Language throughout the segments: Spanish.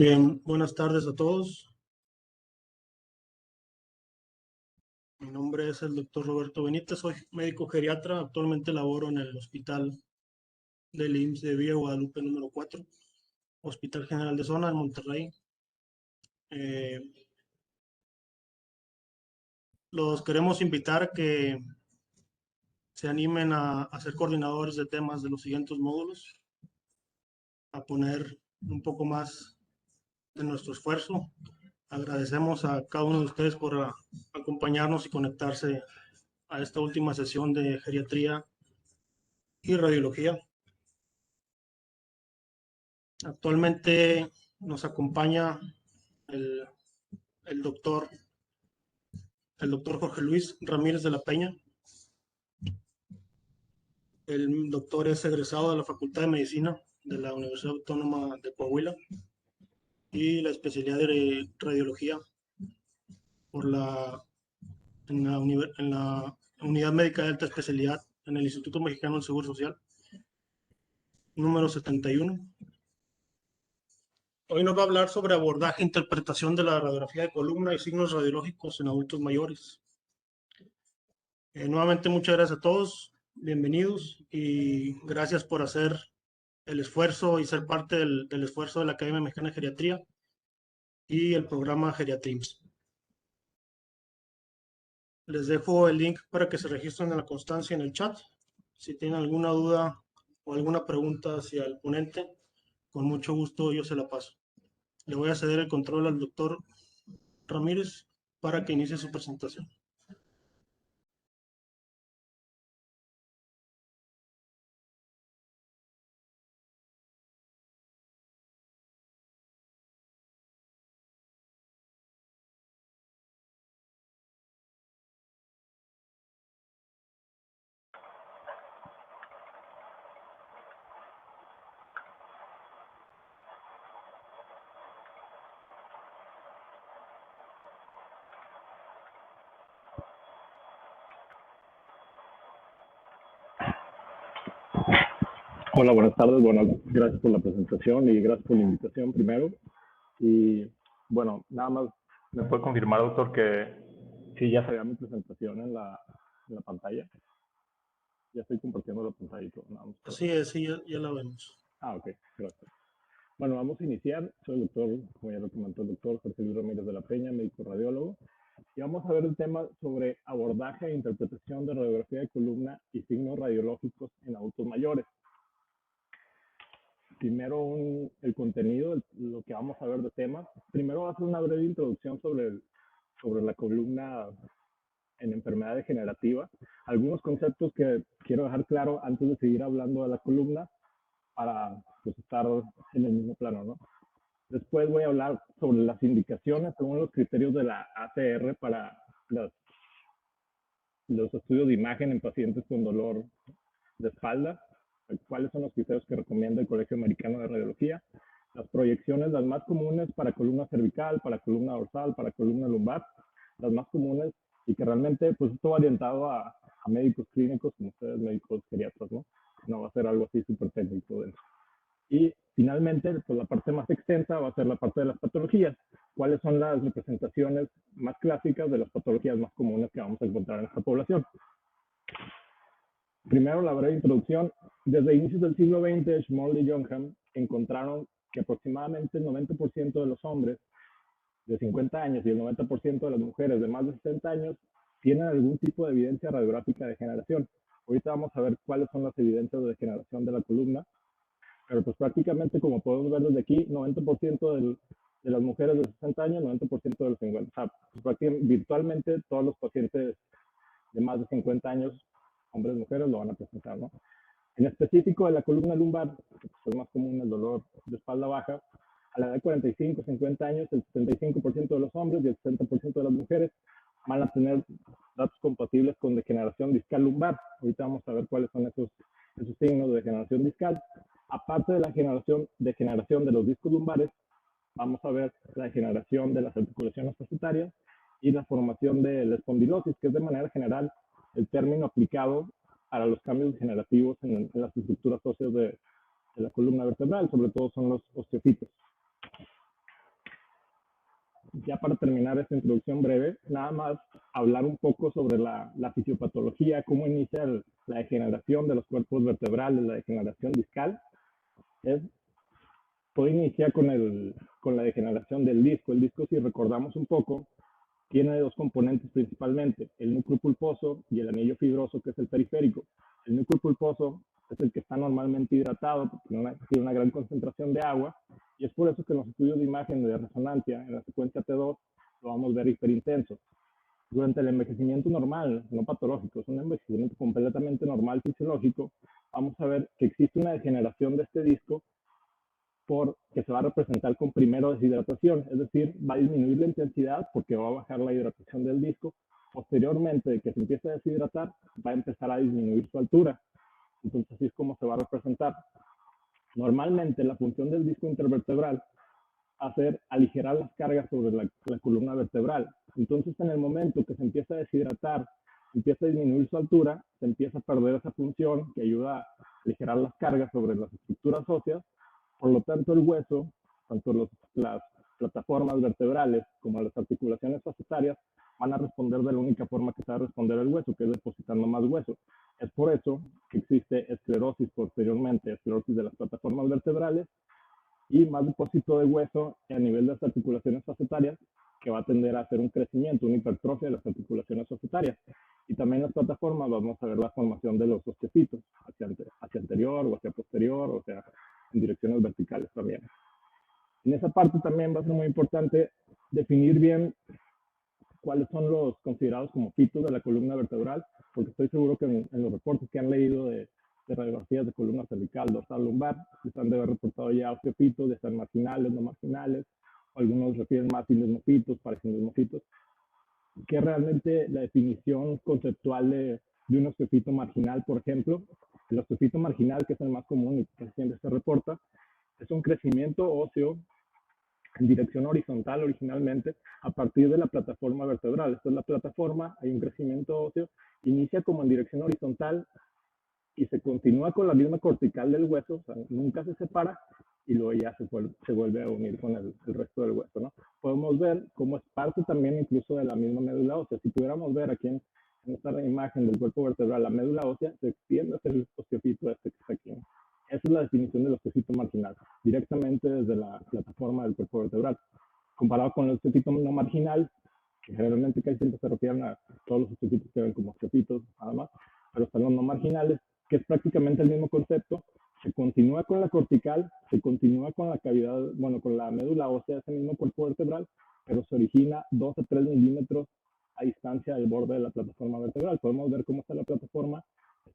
Bien, buenas tardes a todos. Mi nombre es el doctor Roberto Benítez, soy médico geriatra, actualmente laboro en el hospital del IMSS de Villa Guadalupe número 4, Hospital General de Zona en Monterrey. Eh, los queremos invitar a que se animen a ser coordinadores de temas de los siguientes módulos, a poner un poco más de nuestro esfuerzo. Agradecemos a cada uno de ustedes por acompañarnos y conectarse a esta última sesión de geriatría y radiología. Actualmente nos acompaña el, el doctor, el doctor Jorge Luis Ramírez de la Peña. El doctor es egresado de la Facultad de Medicina de la Universidad Autónoma de Coahuila y la especialidad de radiología por en la Unidad Médica de Alta Especialidad en el Instituto Mexicano del Seguro Social, número 71. Hoy nos va a hablar sobre abordaje e interpretación de la radiografía de columna y signos radiológicos en adultos mayores. Nuevamente muchas gracias a todos, bienvenidos y gracias por hacer el esfuerzo y ser parte del esfuerzo de la Academia Mexicana de Geriatría y el programa Geriatrims. Les dejo el link para que se registren en la constancia en el chat. Si tienen alguna duda o alguna pregunta hacia el ponente, con mucho gusto yo se la paso. Le voy a ceder el control al doctor Ramírez para que inicie su presentación. Hola, buenas tardes. Bueno, gracias por la presentación y gracias por la invitación primero. Y bueno, nada más me puede confirmar, doctor, que sí ya se vea mi presentación en la pantalla. Ya estoy compartiendo la pantalla y todo. Nada más. Así es, sí, ya la vemos. Ok, gracias. Bueno, vamos a iniciar. Soy el doctor, como ya lo comentó el doctor Jorge Luis Ramírez de la Peña, médico radiólogo. Y vamos a ver el tema sobre abordaje e interpretación de radiografía de columna y signos radiológicos en adultos mayores. Primero el contenido, lo que vamos a ver de temas. Primero va a ser una breve introducción sobre la columna en enfermedad degenerativa. Algunos conceptos que quiero dejar claro antes de seguir hablando de la columna para pues, estar en el mismo plano, ¿no? Después voy a hablar sobre las indicaciones según los criterios de la ACR para los estudios de imagen en pacientes con dolor de espalda. Cuáles son los criterios que recomienda el Colegio Americano de Radiología, las proyecciones, las más comunes para columna cervical, para columna dorsal, para columna lumbar, las más comunes y que realmente pues esto va orientado a médicos clínicos como ustedes, médicos geriatras, ¿no? No va a ser algo así súper técnico. Y finalmente, pues la parte más extensa va a ser la parte de las patologías. ¿Cuáles son las representaciones más clásicas de las patologías más comunes que vamos a encontrar en esta población? Primero, la breve introducción. Desde inicios del siglo XX, Schmoll y Jongham encontraron que aproximadamente el 90% de los hombres de 50 años y el 90% de las mujeres de más de 60 años tienen algún tipo de evidencia radiográfica de degeneración. Ahorita vamos a ver cuáles son las evidencias de degeneración de la columna, pero pues prácticamente, como podemos ver desde aquí, 90% de las mujeres de 60 años, 90% de los 50. O sea, pues prácticamente, virtualmente todos los pacientes de más de 50 años, hombres y mujeres, lo van a presentar, ¿no? En específico, de la columna lumbar, que es más común el dolor de espalda baja, a la edad de 45, 50 años, el 75% de los hombres y el 60% de las mujeres van a tener datos compatibles con degeneración discal lumbar. Ahorita vamos a ver cuáles son esos signos de degeneración discal. Aparte de la degeneración de los discos lumbares, vamos a ver la degeneración de las articulaciones facetarias y la formación de la espondilosis, que es de manera general el término aplicado para los cambios degenerativos en las estructuras óseas de la columna vertebral, sobre todo son los osteofitos. ya para terminar esta introducción breve, nada más hablar un poco sobre la fisiopatología, cómo inicia la degeneración de los cuerpos vertebrales, la degeneración discal. Todo inicia con la degeneración del disco. El disco, si recordamos un poco, tiene dos componentes principalmente, el núcleo pulposo y el anillo fibroso, que es el periférico. El núcleo pulposo es el que está normalmente hidratado, porque tiene una gran concentración de agua, y es por eso que en los estudios de imagen de resonancia, en la secuencia T2, lo vamos a ver hiperintenso. Durante el envejecimiento normal, no patológico, es un envejecimiento completamente normal, fisiológico, vamos a ver que existe una degeneración de este disco que se va a representar con primero deshidratación, es decir, va a disminuir la intensidad porque va a bajar la hidratación del disco. Posteriormente de que se empiece a deshidratar, va a empezar a disminuir su altura. Entonces así es como se va a representar. Normalmente la función del disco intervertebral va a ser aligerar las cargas sobre la columna vertebral. Entonces en el momento que se empieza a deshidratar, empieza a disminuir su altura, se empieza a perder esa función que ayuda a aligerar las cargas sobre las estructuras óseas. Por lo tanto, el hueso, tanto las plataformas vertebrales como las articulaciones facetarias, van a responder de la única forma que sabe responder el hueso, que es depositando más hueso. Es por eso que existe esclerosis posteriormente, esclerosis de las plataformas vertebrales y más depósito de hueso a nivel de las articulaciones facetarias, que va a tender a hacer un crecimiento, una hipertrofia de las articulaciones facetarias. Y también en las plataformas vamos a ver la formación de los osteofitos, hacia anterior o hacia posterior, o sea, en direcciones verticales también. En esa parte también va a ser muy importante definir bien cuáles son los considerados como fitos de la columna vertebral, porque estoy seguro que en los reportes que han leído de radiografías de columna cervical, dorsal, lumbar, les han de haber reportado ya osteofitos, ya están marginales, no marginales, o algunos refieren más sindesmofitos, parasindesmofitos, que realmente la definición conceptual de un osteofito marginal, por ejemplo, el osteofito marginal, que es el más común y que siempre se reporta, es un crecimiento óseo en dirección horizontal originalmente a partir de la plataforma vertebral. Esta es la plataforma, hay un crecimiento óseo, inicia como en dirección horizontal y se continúa con la misma cortical del hueso, o sea, nunca se separa y luego ya se vuelve a unir con el resto del hueso, ¿no? Podemos ver cómo es parte también incluso de la misma médula ósea. Si pudiéramos ver aquí en esta imagen del cuerpo vertebral, la médula ósea se extiende hacia el osteofito este que está aquí, ¿no? Esa es la definición del osteofito marginal, directamente desde la plataforma del cuerpo vertebral. Comparado con el osteofito no marginal, que generalmente casi siempre se refieren a todos los osteofitos que ven como osteofitos, nada más, pero están los no marginales, que es prácticamente el mismo concepto. Se continúa con la cortical, se continúa con la cavidad, bueno, con la médula ósea, ese mismo cuerpo vertebral, pero se origina 2 a 3 milímetros a distancia del borde de la plataforma vertebral. Podemos ver cómo está la plataforma,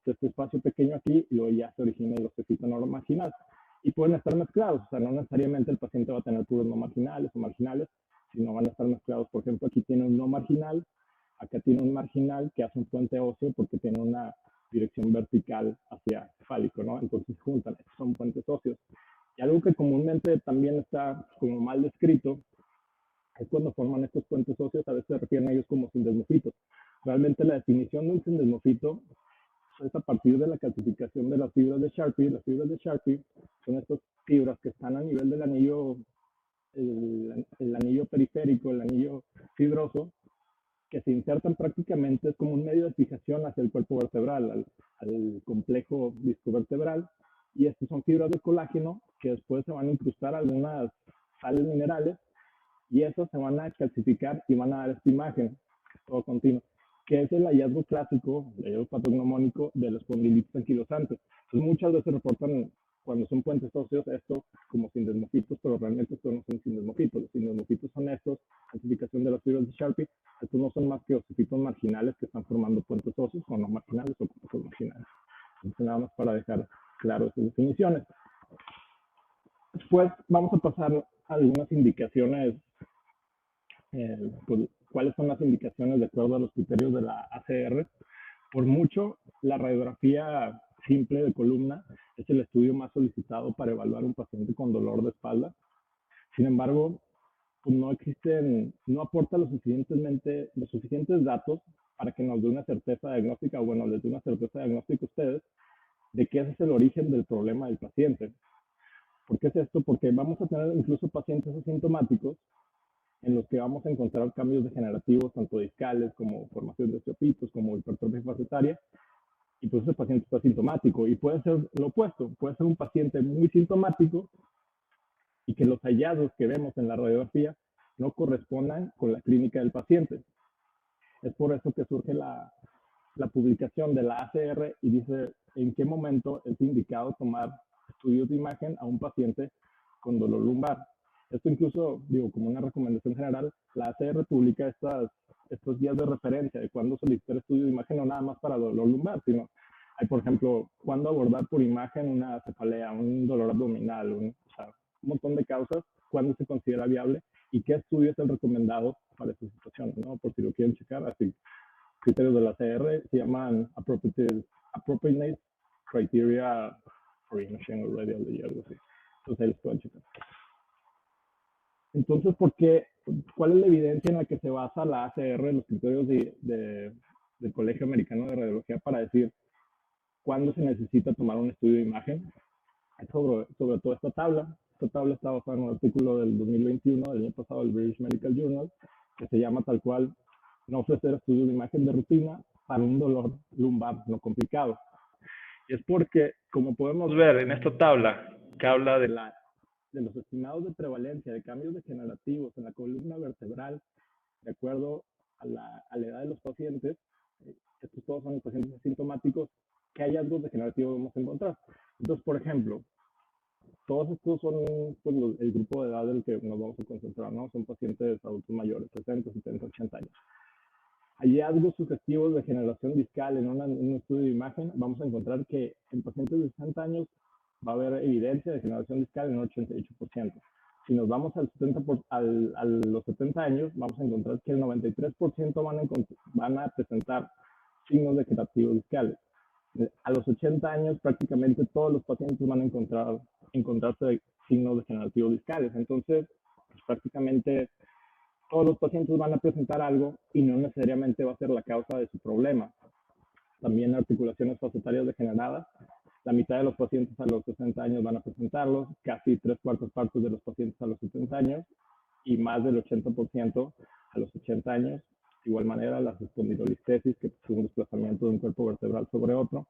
este espacio pequeño aquí, y luego ya se origina el osteofito no marginal. Y pueden estar mezclados, o sea, no necesariamente el paciente va a tener puros no marginales o marginales, sino van a estar mezclados. Por ejemplo, aquí tiene un no marginal, acá tiene un marginal que hace un puente óseo porque tiene una dirección vertical hacia fálico, ¿no? Entonces juntan, son puentes óseos. Y algo que comúnmente también está como mal descrito es cuando forman estos puentes óseos, a veces se refieren a ellos como sindesmofitos. Realmente la definición de un sindesmofito es a partir de la calcificación de las fibras de Sharpey. Las fibras de Sharpey son estas fibras que están a nivel del anillo, el anillo periférico, el anillo fibroso, que se insertan prácticamente, es como un medio de fijación hacia el cuerpo vertebral, al complejo disco vertebral, y estas son fibras de colágeno que después se van a incrustar algunas sales minerales y esas se van a calcificar y van a dar esta imagen, todo continuo, que es el hallazgo clásico, el hallazgo patognomónico de los espondilitis anquilosantes. Entonces muchas veces reportan cuando son puentes óseos esto como sindesmofitos, pero realmente estos no son sindesmofitos. Los sindesmofitos son estos, calcificación de las fibras de Sharpey. Estos no son más que osteofitos marginales que están formando puentes óseos, o no marginales o puentes marginales. Entonces nada más para dejar claras esas definiciones. Después vamos a pasar a algunas indicaciones, pues, cuáles son las indicaciones de acuerdo a los criterios de la ACR. Por mucho, la radiografía simple de columna es el estudio más solicitado para evaluar un paciente con dolor de espalda. Sin embargo, pues no aporta los suficientes datos para que nos dé una certeza diagnóstica, o bueno, les dé una certeza diagnóstica a ustedes de que ese es el origen del problema del paciente. ¿Por qué es esto? Porque vamos a tener incluso pacientes asintomáticos en los que vamos a encontrar cambios degenerativos, tanto discales como formación de osteopitos, como hipertrofia fascietaria, y pues ese paciente está sintomático. Y puede ser lo opuesto, puede ser un paciente muy sintomático y que los hallazgos que vemos en la radiografía no correspondan con la clínica del paciente. Es por eso que surge la publicación de la ACR y dice en qué momento es indicado tomar estudios de imagen a un paciente con dolor lumbar. Esto incluso, digo, como una recomendación general, la ACR publica estos días de referencia de cuándo solicitar estudio de imagen, no nada más para dolor lumbar, sino hay, por ejemplo, cuándo abordar por imagen una cefalea, un dolor abdominal, un montón de causas, cuándo se considera viable y qué estudio es el recomendado para esas situaciones, ¿no? Por si lo quieren checar, así criterios de la CR se llaman Appropriateness Criteria for Imaging or Radiology, algo así. Entonces ahí los pueden checar. Entonces, ¿cuál es la evidencia en la que se basa la ACR, los criterios del Colegio Americano de Radiología para decir cuándo se necesita tomar un estudio de imagen? Sobre todo esta tabla. Esta tabla está basada en un artículo del 2021, del año pasado, del British Medical Journal, que se llama tal cual no ofrecer estudios de imagen de rutina para un dolor lumbar no complicado. Y es porque, como podemos ver en esta tabla, que habla de los estimados de prevalencia de cambios degenerativos en la columna vertebral, de acuerdo a la edad de los pacientes, estos todos son los pacientes asintomáticos, ¿qué hallazgos degenerativos vamos a encontrar? Entonces, por ejemplo, todos estos son pues, el grupo de edad del que nos vamos a concentrar, ¿no? Son pacientes adultos mayores, 60, 70, 80 años. Hallazgos sugestivos de generación discal en un estudio de imagen, vamos a encontrar que en pacientes de 60 años va a haber evidencia de generación discal en un 88%. Si nos vamos a los 70 años, vamos a encontrar que el 93% van a presentar signos degenerativos discales. A los 80 años, prácticamente todos los pacientes van a encontrarse signos degenerativos discales. Entonces, pues, prácticamente todos los pacientes van a presentar algo y no necesariamente va a ser la causa de su problema. También articulaciones facetarias degeneradas. La mitad de los pacientes a los 60 años van a presentarlos, casi 3/4 partes de los pacientes a los 70 años y más del 80% a los 80 años. De igual manera, las espondilolistesis, que es un desplazamiento de un cuerpo vertebral sobre otro,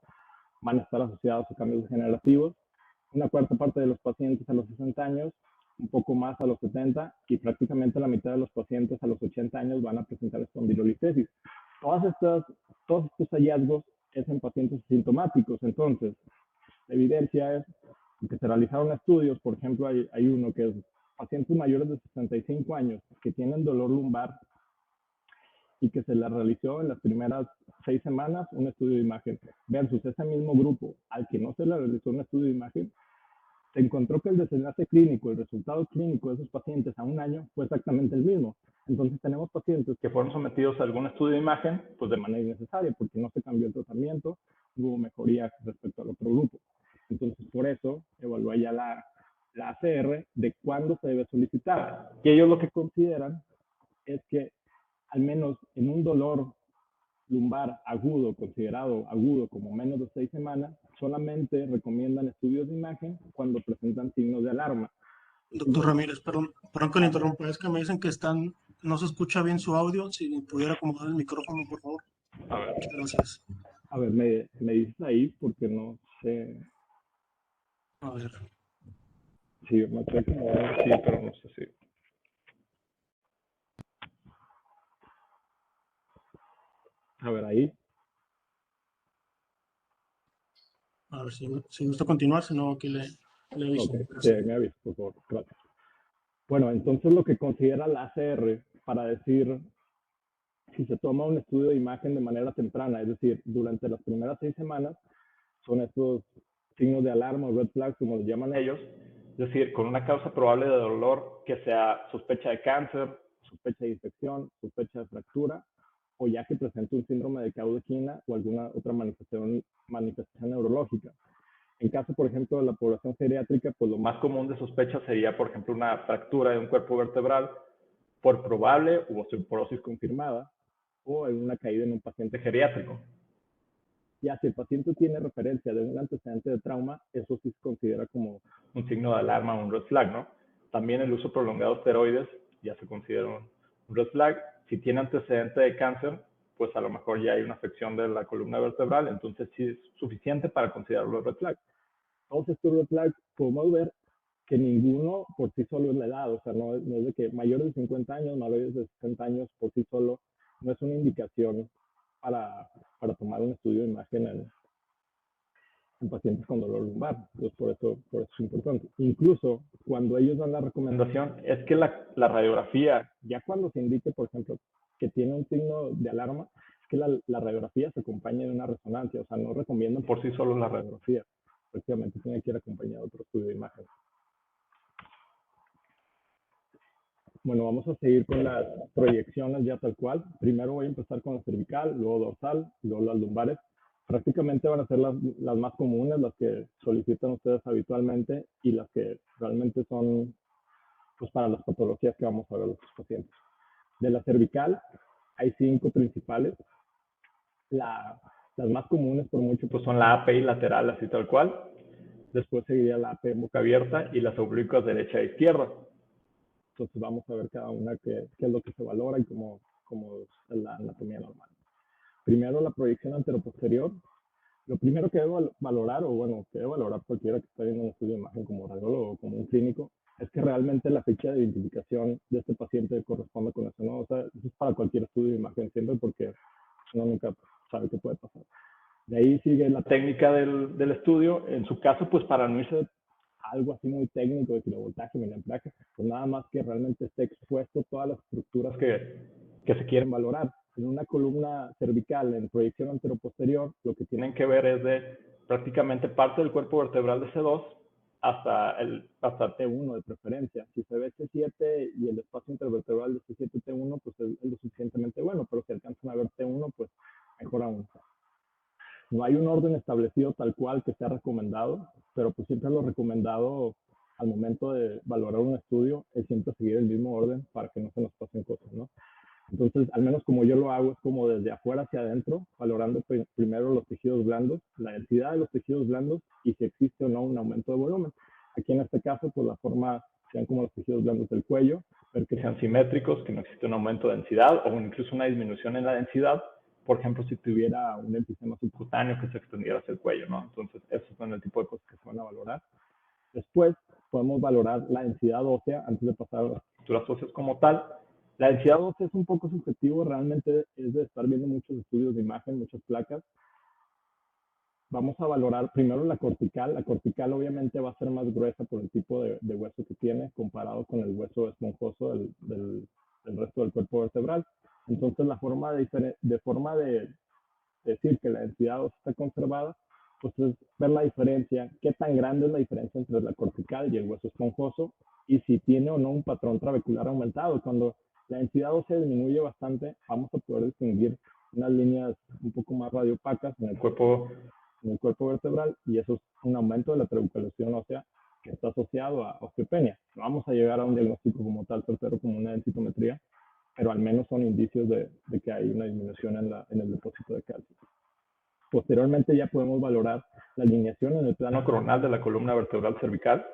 van a estar asociados a cambios degenerativos. Una cuarta parte de los pacientes a los 60 años, un poco más a los 70 y prácticamente la mitad de los pacientes a los 80 años van a presentar espondilolistesis. Todos estos hallazgos es en pacientes asintomáticos. Entonces, la evidencia es que se realizaron estudios, por ejemplo, hay uno que es pacientes mayores de 65 años que tienen dolor lumbar y que se les realizó en las primeras 6 semanas un estudio de imagen versus ese mismo grupo al que no se le realizó un estudio de imagen, se encontró que el desenlace clínico, el resultado clínico de esos pacientes a un año fue exactamente el mismo. Entonces tenemos pacientes que fueron sometidos a algún estudio de imagen pues de manera innecesaria porque no se cambió el tratamiento, no hubo mejoría respecto al otro grupo. Entonces por eso evalúa ya la ACR de cuándo se debe solicitar. Y ellos lo que consideran es que al menos en un dolor lumbar agudo, considerado agudo como menos de 6 semanas, solamente recomiendan estudios de imagen cuando presentan signos de alarma. Doctor Ramírez, perdón que le interrumpa, es que me dicen que no se escucha bien su audio, si pudiera acomodar el micrófono, por favor. A ver, Gracias. a ver, me dices ahí porque no sé. A ver. Sí, me puede acomodar, sí, pero no sé si. A ver, ahí. A ver si gusta continuar, si no, aquí le aviso. Ok, sí, me avisa, por favor. Gracias. Bueno, entonces lo que considera la ACR para decir si se toma un estudio de imagen de manera temprana, es decir, durante las primeras 6 semanas, son estos signos de alarma o red flags, como los llaman ellos, es decir, con una causa probable de dolor que sea sospecha de cáncer, sospecha de infección, sospecha de fractura, o ya que presente un síndrome de Caudequina o alguna otra manifestación neurológica. En caso, por ejemplo, de la población geriátrica, pues lo más común de sospecha sería, por ejemplo, una fractura de un cuerpo vertebral por probable u osteoporosis confirmada o en una caída en un paciente geriátrico. Ya si el paciente tiene referencia de un antecedente de trauma, eso sí se considera como un signo de alarma o un red flag, ¿no? También el uso prolongado de esteroides ya se considera un red flag. Si tiene antecedente de cáncer, pues a lo mejor ya hay una afección de la columna vertebral, entonces sí es suficiente para considerarlo red flag. Todos estos red flags podemos ver que ninguno por sí solo es la edad, o sea, no es de que mayores de 50 años, mayores de 60 años por sí solo no es una indicación para tomar un estudio de imagen en pacientes con dolor lumbar. Entonces, por eso es importante. Incluso cuando ellos dan la recomendación, es que la radiografía, ya cuando se indique, por ejemplo, que tiene un signo de alarma, es que la radiografía se acompañe de una resonancia, o sea, no recomiendan por sí solo la radiografía, prácticamente tiene que ir acompañado de otro estudio de imagen. Bueno, vamos a seguir con las proyecciones ya tal cual. Primero voy a empezar con la cervical, luego dorsal, luego las lumbares. Prácticamente van a ser las más comunes, las que solicitan ustedes habitualmente y las que realmente son pues, para las patologías que vamos a ver los pacientes. De la cervical hay 5 principales. Las más comunes por mucho pues son la API lateral, así tal cual. Después seguiría la API boca abierta y las oblicuas derecha e izquierda. Entonces vamos a ver cada una qué es lo que se valora y cómo es la anatomía normal. Primero la proyección anteroposterior. Lo primero que debo valorar, o bueno, que debe valorar cualquiera que esté viendo un estudio de imagen como radiólogo o como un clínico, es que realmente la fecha de identificación de este paciente corresponda con eso, ¿no? O sea, eso es para cualquier estudio de imagen siempre porque uno nunca sabe qué puede pasar. De ahí sigue la técnica del estudio. En su caso, pues para no irse algo así muy técnico de kilovoltaje, miliamperaje, pues nada más que realmente esté expuesto todas las estructuras que se quieren valorar. En una columna cervical en proyección anteroposterior, lo que tienen que ver es de prácticamente parte del cuerpo vertebral de C2 hasta T1 de preferencia. Si se ve T7 y el espacio intervertebral de C7 y T1, pues es lo suficientemente bueno, pero si alcanzan a ver T1, pues mejor aún. No hay un orden establecido tal cual que sea recomendado, pero pues siempre lo recomendado al momento de valorar un estudio es siempre seguir el mismo orden para que no se nos pasen cosas, ¿no? Entonces, al menos como yo lo hago, es como desde afuera hacia adentro, valorando primero los tejidos blandos, la densidad de los tejidos blandos y si existe o no un aumento de volumen. Aquí en este caso, pues la forma sean como los tejidos blandos del cuello, ver que sean simétricos, que no existe un aumento de densidad o incluso una disminución en la densidad. Por ejemplo, si tuviera un enfisema subcutáneo que se extendiera hacia el cuello, ¿no? Entonces, esos son el tipo de cosas que se van a valorar. Después, podemos valorar la densidad ósea antes de pasar a las estructuras óseas como tal. La densidad ósea es un poco subjetivo, realmente es de estar viendo muchos estudios de imagen, muchas placas. Vamos a valorar primero la cortical. La cortical obviamente va a ser más gruesa por el tipo de hueso que tiene comparado con el hueso esponjoso del resto del cuerpo vertebral. Entonces la forma de decir que la densidad ósea está conservada, pues es ver la diferencia, qué tan grande es la diferencia entre la cortical y el hueso esponjoso y si tiene o no un patrón trabecular aumentado. Cuando la densidad ósea disminuye bastante, vamos a poder distinguir unas líneas un poco más radiopacas en el cuerpo vertebral y eso es un aumento de la trabeculación ósea que está asociado a osteopenia. No vamos a llegar a un diagnóstico como tal certero como una densitometría, pero al menos son indicios de que hay una disminución en el depósito de calcio. Posteriormente ya podemos valorar la alineación en el plano coronal de la columna vertebral cervical.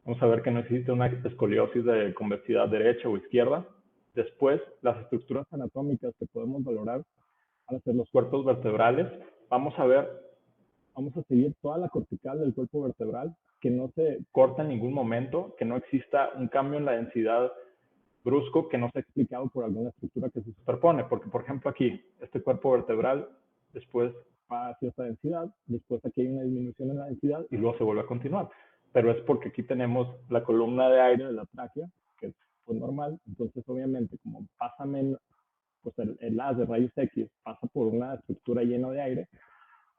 Vamos a ver que no existe una escoliosis de convexidad derecha o izquierda. Después, las estructuras anatómicas que podemos valorar van a ser los cuerpos vertebrales. Vamos a seguir toda la cortical del cuerpo vertebral, que no se corta en ningún momento, que no exista un cambio en la densidad brusco que no sea explicado por alguna estructura que se superpone. Porque, por ejemplo, aquí, este cuerpo vertebral, después va hacia esta densidad, después aquí hay una disminución en la densidad y luego se vuelve a continuar. Pero es porque aquí tenemos la columna de aire de la tráquea, que es pues, normal. Entonces, obviamente, como pasa menos, pues el haz de rayos X pasa por una estructura llena de aire,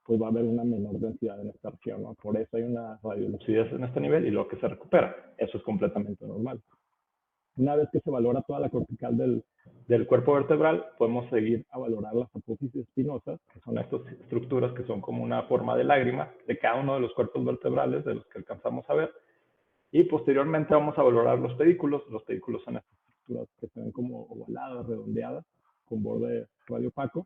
pues va a haber una menor densidad en esta región, ¿no? Por eso hay una radiolucidez en este nivel y luego que se recupera. Eso es completamente normal. Una vez que se valora toda la cortical del cuerpo vertebral, podemos seguir a valorar las apófisis espinosas, que son estas estructuras que son como una forma de lágrima de cada uno de los cuerpos vertebrales de los que alcanzamos a ver. Y posteriormente vamos a valorar los pedículos. Los pedículos son estas estructuras que se ven como ovaladas, redondeadas, con borde radiopaco.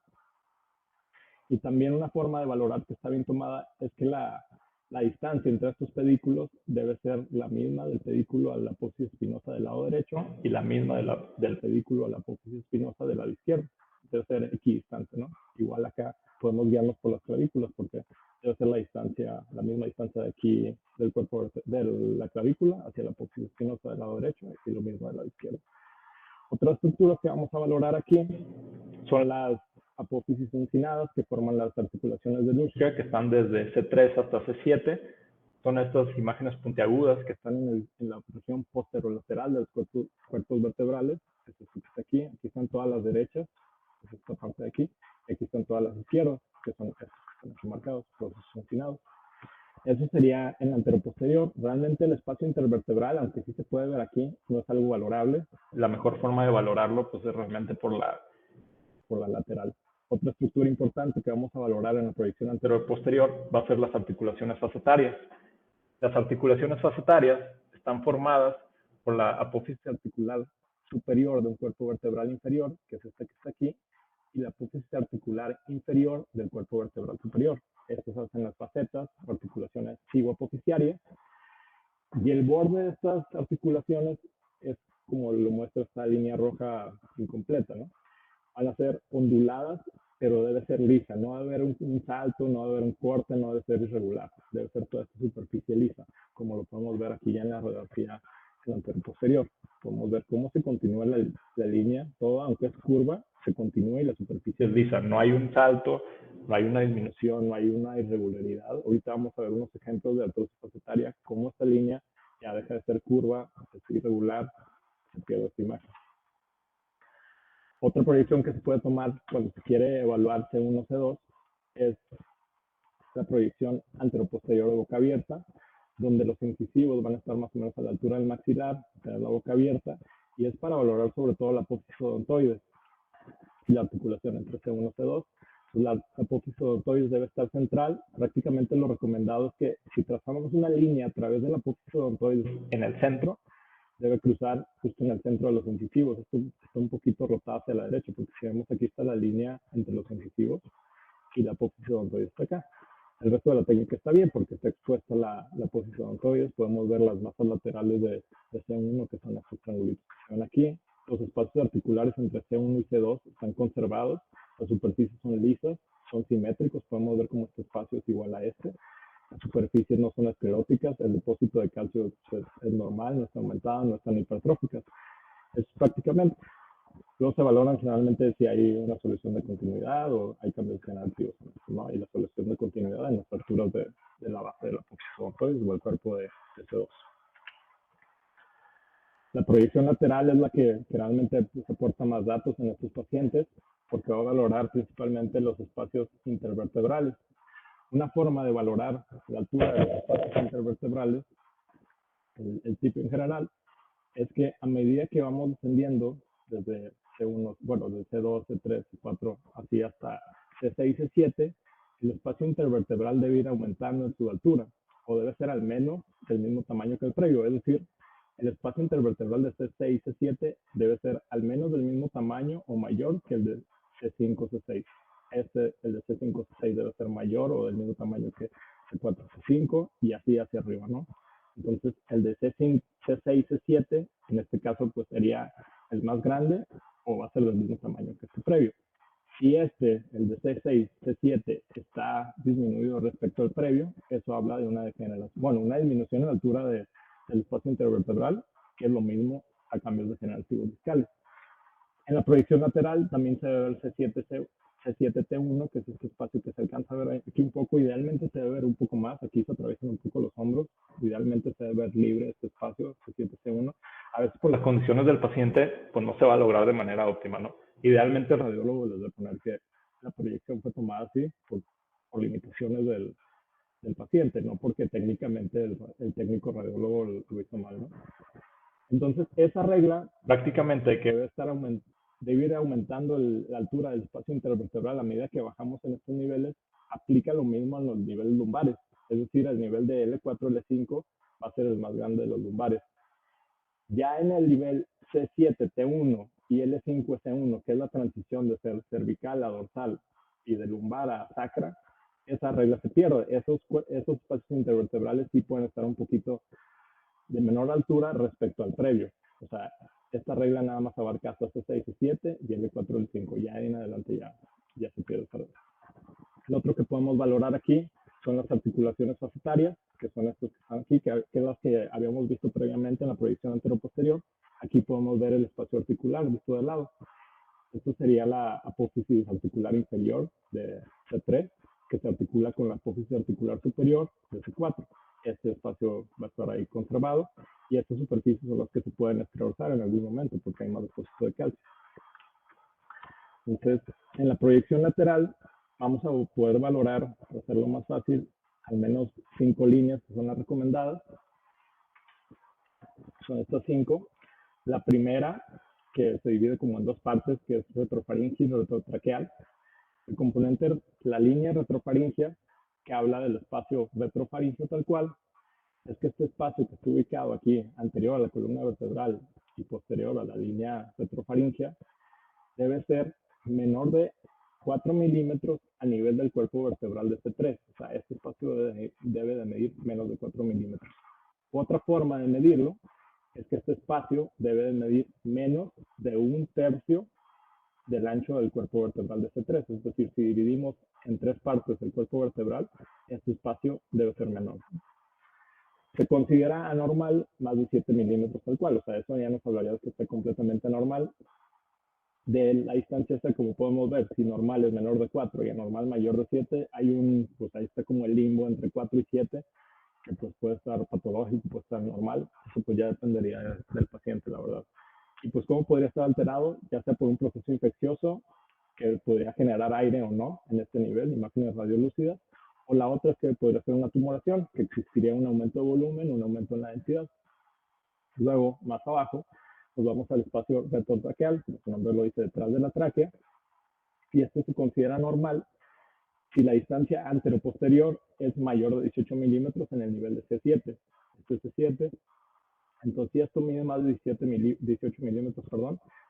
Y también una forma de valorar que está bien tomada es que la La distancia entre estos pedículos debe ser la misma del pedículo a la apófisis espinosa del lado derecho y la misma del pedículo a la apófisis espinosa del lado izquierdo. Debe ser equidistante, ¿no? Igual acá podemos guiarnos por las clavículas porque debe ser la distancia, la misma distancia de aquí del cuerpo de la clavícula hacia la apófisis espinosa del lado derecho y lo mismo del lado izquierdo. Otras estructuras que vamos a valorar aquí son las apófisis encinadas que forman las articulaciones de Luschka, que están desde C3 hasta C7. Son estas imágenes puntiagudas que están en la región posterolateral de los cuerpos vertebrales. Esto que está aquí. Aquí están todas las derechas, que es esta parte de aquí. Y aquí están todas las izquierdas, que son estos que están aquí marcados, los encinados. Eso sería en anteroposterior. Realmente el espacio intervertebral, aunque sí se puede ver aquí, no es algo valorable. La mejor forma de valorarlo pues, es realmente por la lateral. Otra estructura importante que vamos a valorar en la proyección anteroposterior va a ser las articulaciones facetarias. Las articulaciones facetarias están formadas por la apófisis articular superior de un cuerpo vertebral inferior, que es este que está aquí, y la apófisis articular inferior del cuerpo vertebral superior. Estos hacen las facetas, articulaciones cigoapofisiarias, y el borde de estas articulaciones es como lo muestra esta línea roja incompleta, ¿no? Van a ser onduladas, pero debe ser lisa, no debe haber un salto, no debe haber un corte, no debe ser irregular, debe ser toda esta superficie lisa, como lo podemos ver aquí ya en la radiografía anteroposterior. Podemos ver cómo se continúa la línea, toda, aunque es curva, se continúa y la superficie es lisa, no hay un salto, no hay una disminución, no hay una irregularidad. Ahorita vamos a ver unos ejemplos de artrosis facetaria, cómo esta línea ya deja de ser curva, es irregular, se pierde esta imagen. Otra proyección que se puede tomar cuando se quiere evaluar C1 o C2 es la proyección anteroposterior de boca abierta, donde los incisivos van a estar más o menos a la altura del maxilar, tener la boca abierta, y es para valorar sobre todo la apófisis odontoides y la articulación entre C1 y C2. La apófisis odontoides debe estar central. Prácticamente lo recomendado es que si trazamos una línea a través de la apófisis odontoides en el centro, debe cruzar justo en el centro de los incisivos. Esto está un poquito rotado hacia la derecha, porque si vemos aquí está la línea entre los incisivos y la apófisis odontoides está acá. El resto de la técnica está bien porque está expuesta la apófisis odontoides. Podemos ver las masas laterales de C1, que son estos triangulitos que se ven aquí. Los espacios articulares entre C1 y C2 están conservados. Las superficies son lisas, son simétricos. Podemos ver cómo este espacio es igual a este. Las superficies no son escleróticas, el depósito de calcio pues, es normal, no está aumentado, no están hipertróficas. Es prácticamente. Luego se valoran generalmente si hay una solución de continuidad o hay cambios generativos, ¿no? Y la solución de continuidad en las alturas de la base de la apófisis odontoides o el cuerpo de C2. La proyección lateral es la que realmente pues, aporta más datos en estos pacientes porque va a valorar principalmente los espacios intervertebrales. Una forma de valorar la altura de los espacios intervertebrales, el tipo en general, es que a medida que vamos descendiendo desde C1, bueno, de C2, C3, C4, así hasta C6, C7, el espacio intervertebral debe ir aumentando en su altura, o debe ser al menos del mismo tamaño que el previo, es decir, el espacio intervertebral de C6, C7 debe ser al menos del mismo tamaño o mayor que el de C5, C6. El de C5, C6 debe ser mayor o del mismo tamaño que C4, C5 y así hacia arriba, ¿no? Entonces, el de C5, C6, C7, en este caso, pues sería el más grande o va a ser del mismo tamaño que este previo. Si el de C6, C7, está disminuido respecto al previo, eso habla de una degeneración, bueno, una disminución en la altura del espacio intervertebral, que es lo mismo a cambios degenerativos discales. En la proyección lateral también se ve el C7T1, que es este espacio que se alcanza a ver aquí un poco. Idealmente se debe ver un poco más. Aquí se atraviesan un poco los hombros. Idealmente se debe ver libre este espacio, C7T1. A veces por las condiciones del paciente, pues no se va a lograr de manera óptima, ¿no? Idealmente el radiólogo les debe poner que la proyección fue tomada así por limitaciones del paciente, no porque técnicamente el técnico radiólogo lo hizo mal, ¿no? Entonces, esa regla prácticamente que debe ir aumentando la altura del espacio intervertebral a medida que bajamos en estos niveles, aplica lo mismo a los niveles lumbares. Es decir, el nivel de L4, L5 va a ser el más grande de los lumbares. Ya en el nivel C7, T1 y L5, S1, que es la transición de cervical a dorsal y de lumbar a sacra, esa regla se pierde. Esos espacios intervertebrales sí pueden estar un poquito de menor altura respecto al previo. O sea, esta regla nada más abarca hasta C6 y 7 y el E4 y el 5. Ya en adelante ya se pierde esa regla. Lo otro que podemos valorar aquí son las articulaciones facetarias, que son estas que están aquí, que es las que habíamos visto previamente en la proyección anteroposterior. Aquí podemos ver el espacio articular visto de lado. Esto sería la apófisis articular inferior de C3, que se articula con la apófisis articular superior de C4. Este espacio va a estar ahí conservado y estas superficies son las que se pueden esclerosar en algún momento porque hay más depósito de calcio. Entonces, en la proyección lateral vamos a poder valorar, para hacerlo más fácil, al menos 5 líneas que son las recomendadas. Son estas 5. La primera, que se divide como en dos partes, que es retrofaringea y retrotraqueal. El componente, la línea retrofaringea, que habla del espacio retrofaringeo tal cual, es que este espacio que está ubicado aquí, anterior a la columna vertebral y posterior a la línea retrofaringea, debe ser menor de 4 milímetros a nivel del cuerpo vertebral de C3. O sea, este espacio debe de medir menos de 4 milímetros. Otra forma de medirlo es que este espacio debe de medir menos de 1/3 del ancho del cuerpo vertebral de C3. Es decir, si dividimos en 3 partes el cuerpo vertebral, este espacio debe ser menor. Se considera anormal más de 7 milímetros tal cual. O sea, eso ya nos hablaría de que esté completamente anormal. De la distancia esta, como podemos ver, si normal es menor de 4 y anormal mayor de 7, pues ahí está como el limbo entre 4 y 7, que pues puede estar patológico, puede estar normal. Eso pues ya dependería del paciente, la verdad. Y pues cómo podría estar alterado, ya sea por un proceso infeccioso que podría generar aire o no en este nivel, imágenes radiolúcidas, o la otra es que podría ser una tumoración, que existiría un aumento de volumen, un aumento en la densidad. Luego, más abajo, nos vamos al espacio retrotraqueal, como su nombre lo dice, detrás de la tráquea, y esto se considera normal si la distancia anteroposterior es mayor de 18 milímetros en el nivel de C7. Este es C7. Entonces, si esto mide más de 18 milímetros,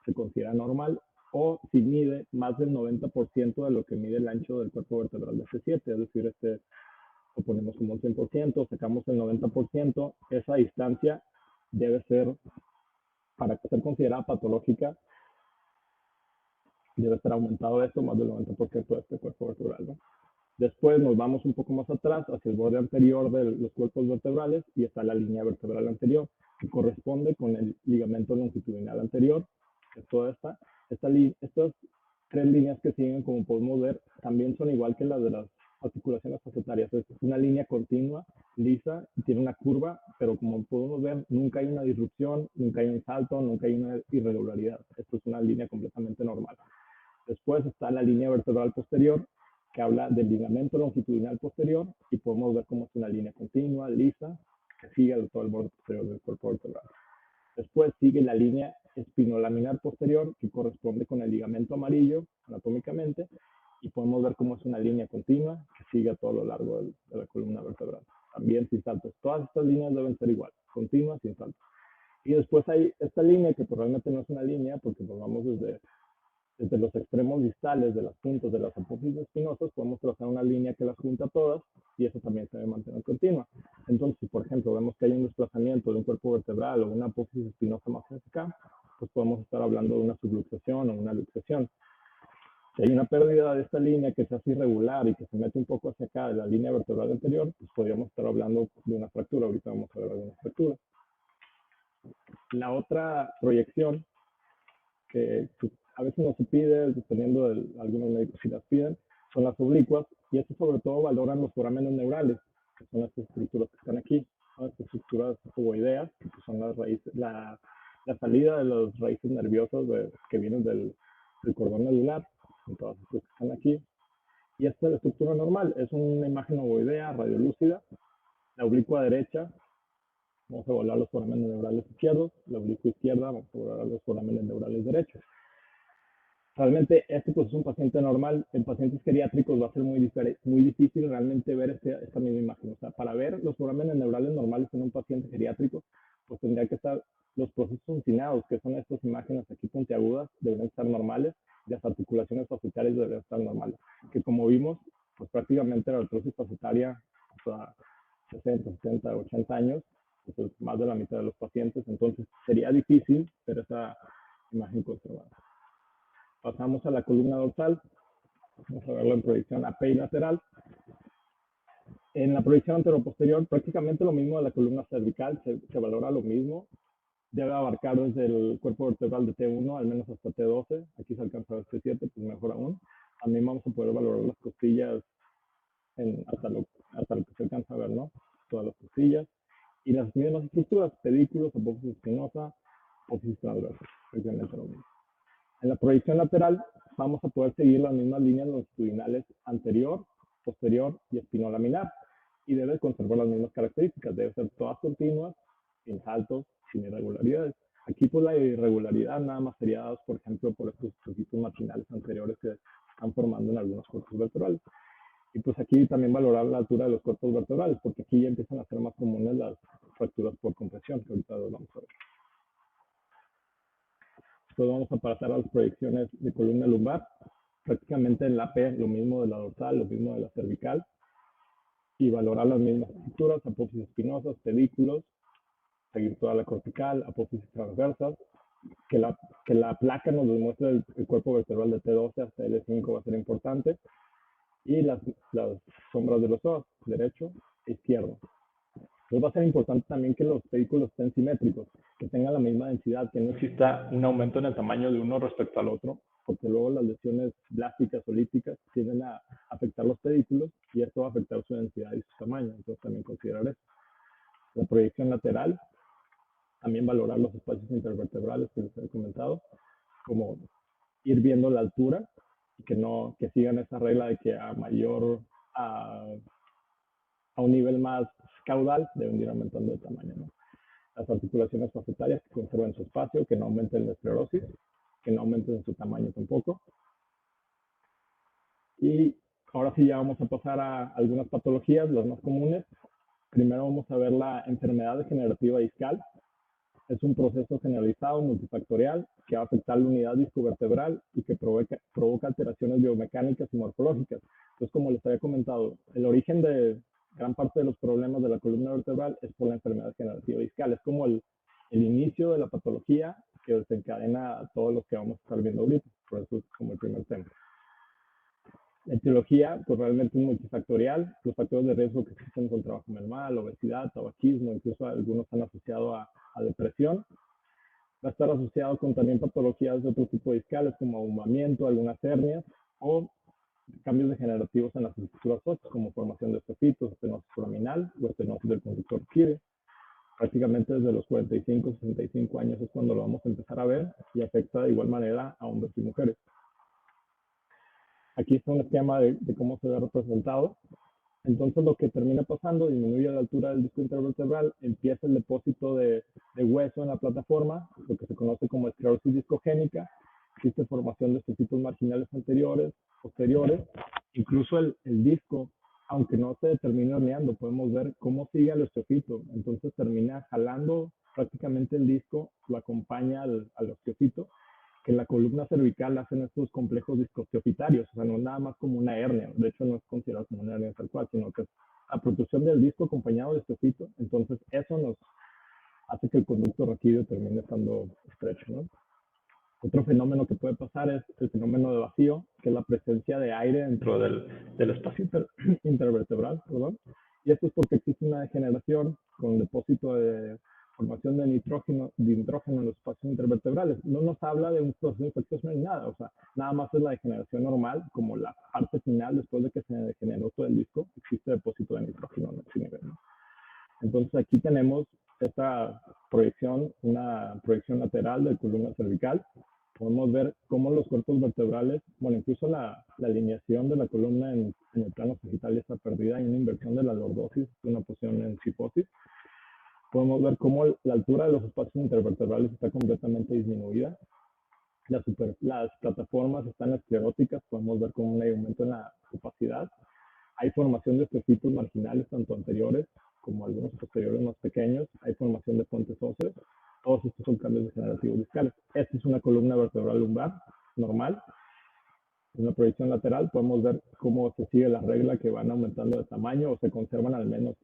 se considera normal, o si mide más del 90% de lo que mide el ancho del cuerpo vertebral de C7, es decir, lo ponemos como un 100%, sacamos el 90%, esa distancia debe ser, para ser considerada patológica, debe estar aumentado esto más del 90% de este cuerpo vertebral, ¿no? Después nos vamos un poco más atrás, hacia el borde anterior de los cuerpos vertebrales, y está la línea vertebral anterior, que corresponde con el ligamento longitudinal anterior, que es toda estas 3 líneas que siguen, como podemos ver, también son igual que las de las articulaciones facetarias. Es una línea continua, lisa, y tiene una curva, pero como podemos ver, nunca hay una disrupción, nunca hay un salto, nunca hay una irregularidad. Esto es una línea completamente normal. Después está la línea vertebral posterior, que habla del ligamento longitudinal posterior, y podemos ver cómo es una línea continua, lisa, que sigue todo el borde posterior del cuerpo vertebral. Después sigue la línea espinolaminar posterior, que corresponde con el ligamento amarillo anatómicamente, y podemos ver cómo es una línea continua que sigue a todo lo largo de la columna vertebral, también sin saltos. Todas estas líneas deben ser igual, continuas, sin saltos. Y después hay esta línea, que realmente no es una línea, porque nos vamos desde los extremos distales de las puntas de las apófisis espinosas, podemos trazar una línea que las junta todas, y eso también se debe mantener continua. Entonces, si por ejemplo vemos que hay un desplazamiento de un cuerpo vertebral o una apófisis espinosa más cerca, pues podemos estar hablando de una subluxación o una luxación. Si hay una pérdida de esta línea que se hace irregular y que se mete un poco hacia acá de la línea vertebral anterior, pues podríamos estar hablando de una fractura. Ahorita vamos a ver alguna fractura. La otra proyección, que a veces no se pide, dependiendo de algunos médicos si las piden, son las oblicuas, y esto sobre todo valoran los forámenes neurales, que son estas estructuras que están aquí, ¿no? Estas estructuras ovoideas, que son las raíces, la salida de las raíces nerviosas que vienen del cordón medular, todas estas que están aquí. Y esta es la estructura normal, es una imagen ovoidea, radiolúcida. La oblicua derecha, vamos a evaluar los forámenes neurales izquierdos; la oblicua izquierda, vamos a evaluar los forámenes neurales derechos. Realmente este pues es un paciente normal. En pacientes geriátricos va a ser muy difícil realmente ver esta misma imagen. O sea, para ver los forámenes neurales normales en un paciente geriátrico, pues tendría que estar los procesos uncinados, que son estas imágenes aquí puntiagudas, deberían estar normales, y las articulaciones facetarias deberían estar normales. Que como vimos, pues prácticamente la artrosis facetaria hasta 60, 70, 80 años, pues es más de la mitad de los pacientes, entonces sería difícil ver esa imagen conservada. Pasamos a la columna dorsal, vamos a verlo en proyección AP y lateral. En la proyección anteroposterior, prácticamente lo mismo de la columna cervical, se valora lo mismo. Debe abarcar desde el cuerpo vertebral de T1 al menos hasta T12. Aquí se alcanza a ver T7, pues mejor aún. También vamos a poder valorar las costillas hasta lo que se alcanza a ver, ¿no? Todas las costillas. Y las mismas estructuras, pedículos, apófisis espinosa, apófisis transversa, prácticamente lo mismo. En la proyección lateral vamos a poder seguir las mismas líneas longitudinales anterior, posterior y espinolaminar. Y debe conservar las mismas características. Debe ser todas continuas, sin saltos, sin irregularidades. Aquí pues la irregularidad nada más sería dada, por ejemplo, por estos trocitos marginales anteriores que están formando en algunos cuerpos vertebrales. Y pues aquí también valorar la altura de los cuerpos vertebrales, porque aquí ya empiezan a ser más comunes las fracturas por compresión, que ahorita lo vamos a ver. Después vamos a pasar a las proyecciones de columna lumbar. Prácticamente en la P lo mismo de la dorsal, lo mismo de la cervical. Y valorar las mismas estructuras, apófisis espinosas, pedículos, seguir toda la cortical, apófisis transversas, que la placa nos demuestre el cuerpo vertebral de T12 hasta L5 va a ser importante, y las sombras de los ojos, derecho e izquierdo. Entonces va a ser importante también que los pedículos estén simétricos, que tengan la misma densidad, que no exista un aumento en el tamaño de uno respecto al otro, porque luego las lesiones blásticas o líticas tienden a afectar los pedículos y esto va a afectar su densidad y su tamaño, entonces también considerar eso. La proyección lateral, también valorar los espacios intervertebrales que les he comentado, como ir viendo la altura y que sigan esa regla de que a un nivel más caudal deben ir aumentando de tamaño, ¿no? Las articulaciones facetarias que conserven su espacio, que no aumenten la esclerosis, que no aumenten su tamaño tampoco. Y ahora sí ya vamos a pasar a algunas patologías, las más comunes. Primero vamos a ver la enfermedad degenerativa discal. Es un proceso generalizado, multifactorial, que va a afectar la unidad discovertebral y que provoca alteraciones biomecánicas y morfológicas. Entonces, como les había comentado, el origen de gran parte de los problemas de la columna vertebral es por la enfermedad degenerativa discal. Es como el inicio de la patología que desencadena a todos los que vamos a estar viendo ahorita. Por eso es como el primer tema. La etiología, pues realmente es multifactorial. Los factores de riesgo que existen son trabajo manual, obesidad, tabaquismo, incluso algunos han asociado a depresión. Va a estar asociado con también patologías de otro tipo discales como ahumamiento, algunas hernias o cambios degenerativos en las estructuras óseas como formación de osteofitos, estenosis foraminal o estenosis del conductor quirio. Prácticamente desde los 45, 65 años es cuando lo vamos a empezar a ver y afecta de igual manera a hombres y mujeres. Aquí está un esquema de cómo se ve representado. Entonces lo que termina pasando, disminuye la altura del disco intervertebral, empieza el depósito de hueso en la plataforma, lo que se conoce como esclerosis discogénica, existe formación de osteofitos marginales anteriores, posteriores, incluso el disco, aunque no se termine horneando, podemos ver cómo sigue el osteofito, entonces termina jalando prácticamente el disco, lo acompaña al osteofito, que en la columna cervical hacen estos complejos discosteofitarios, o sea, no es nada más como una hernia, de hecho no es considerado como una hernia tal cual, sino que es la protrusión del disco acompañado de osteofito, entonces eso nos hace que el conducto raquídeo termine estando estrecho, ¿no? Otro fenómeno que puede pasar es el fenómeno de vacío, que es la presencia de aire dentro del espacio intervertebral, ¿verdad? Y esto es porque existe una degeneración con depósito de formación de nitrógeno en los espacios intervertebrales. No nos habla de un proceso infeccioso ni nada, o sea, nada más es la degeneración normal, como la parte final, después de que se degeneró todo el disco, existe depósito de nitrógeno en ese nivel, ¿no? Entonces aquí tenemos esta proyección, una proyección lateral de columna cervical. Podemos ver cómo los cuerpos vertebrales, bueno, incluso la alineación de la columna en el plano sagital está perdida, hay una inversión de la lordosis, una posición en cifosis. Podemos ver cómo la altura de los espacios intervertebrales está completamente disminuida. Las plataformas están escleróticas, podemos ver cómo hay aumento en la opacidad. Hay formación de osteofitos marginales, tanto anteriores como algunos posteriores más pequeños. Hay formación de puentes óseos. Todos estos son cambios degenerativos discales. Esta es una columna vertebral lumbar normal. En la proyección lateral podemos ver cómo se sigue la regla, que van aumentando de tamaño o se conservan al menos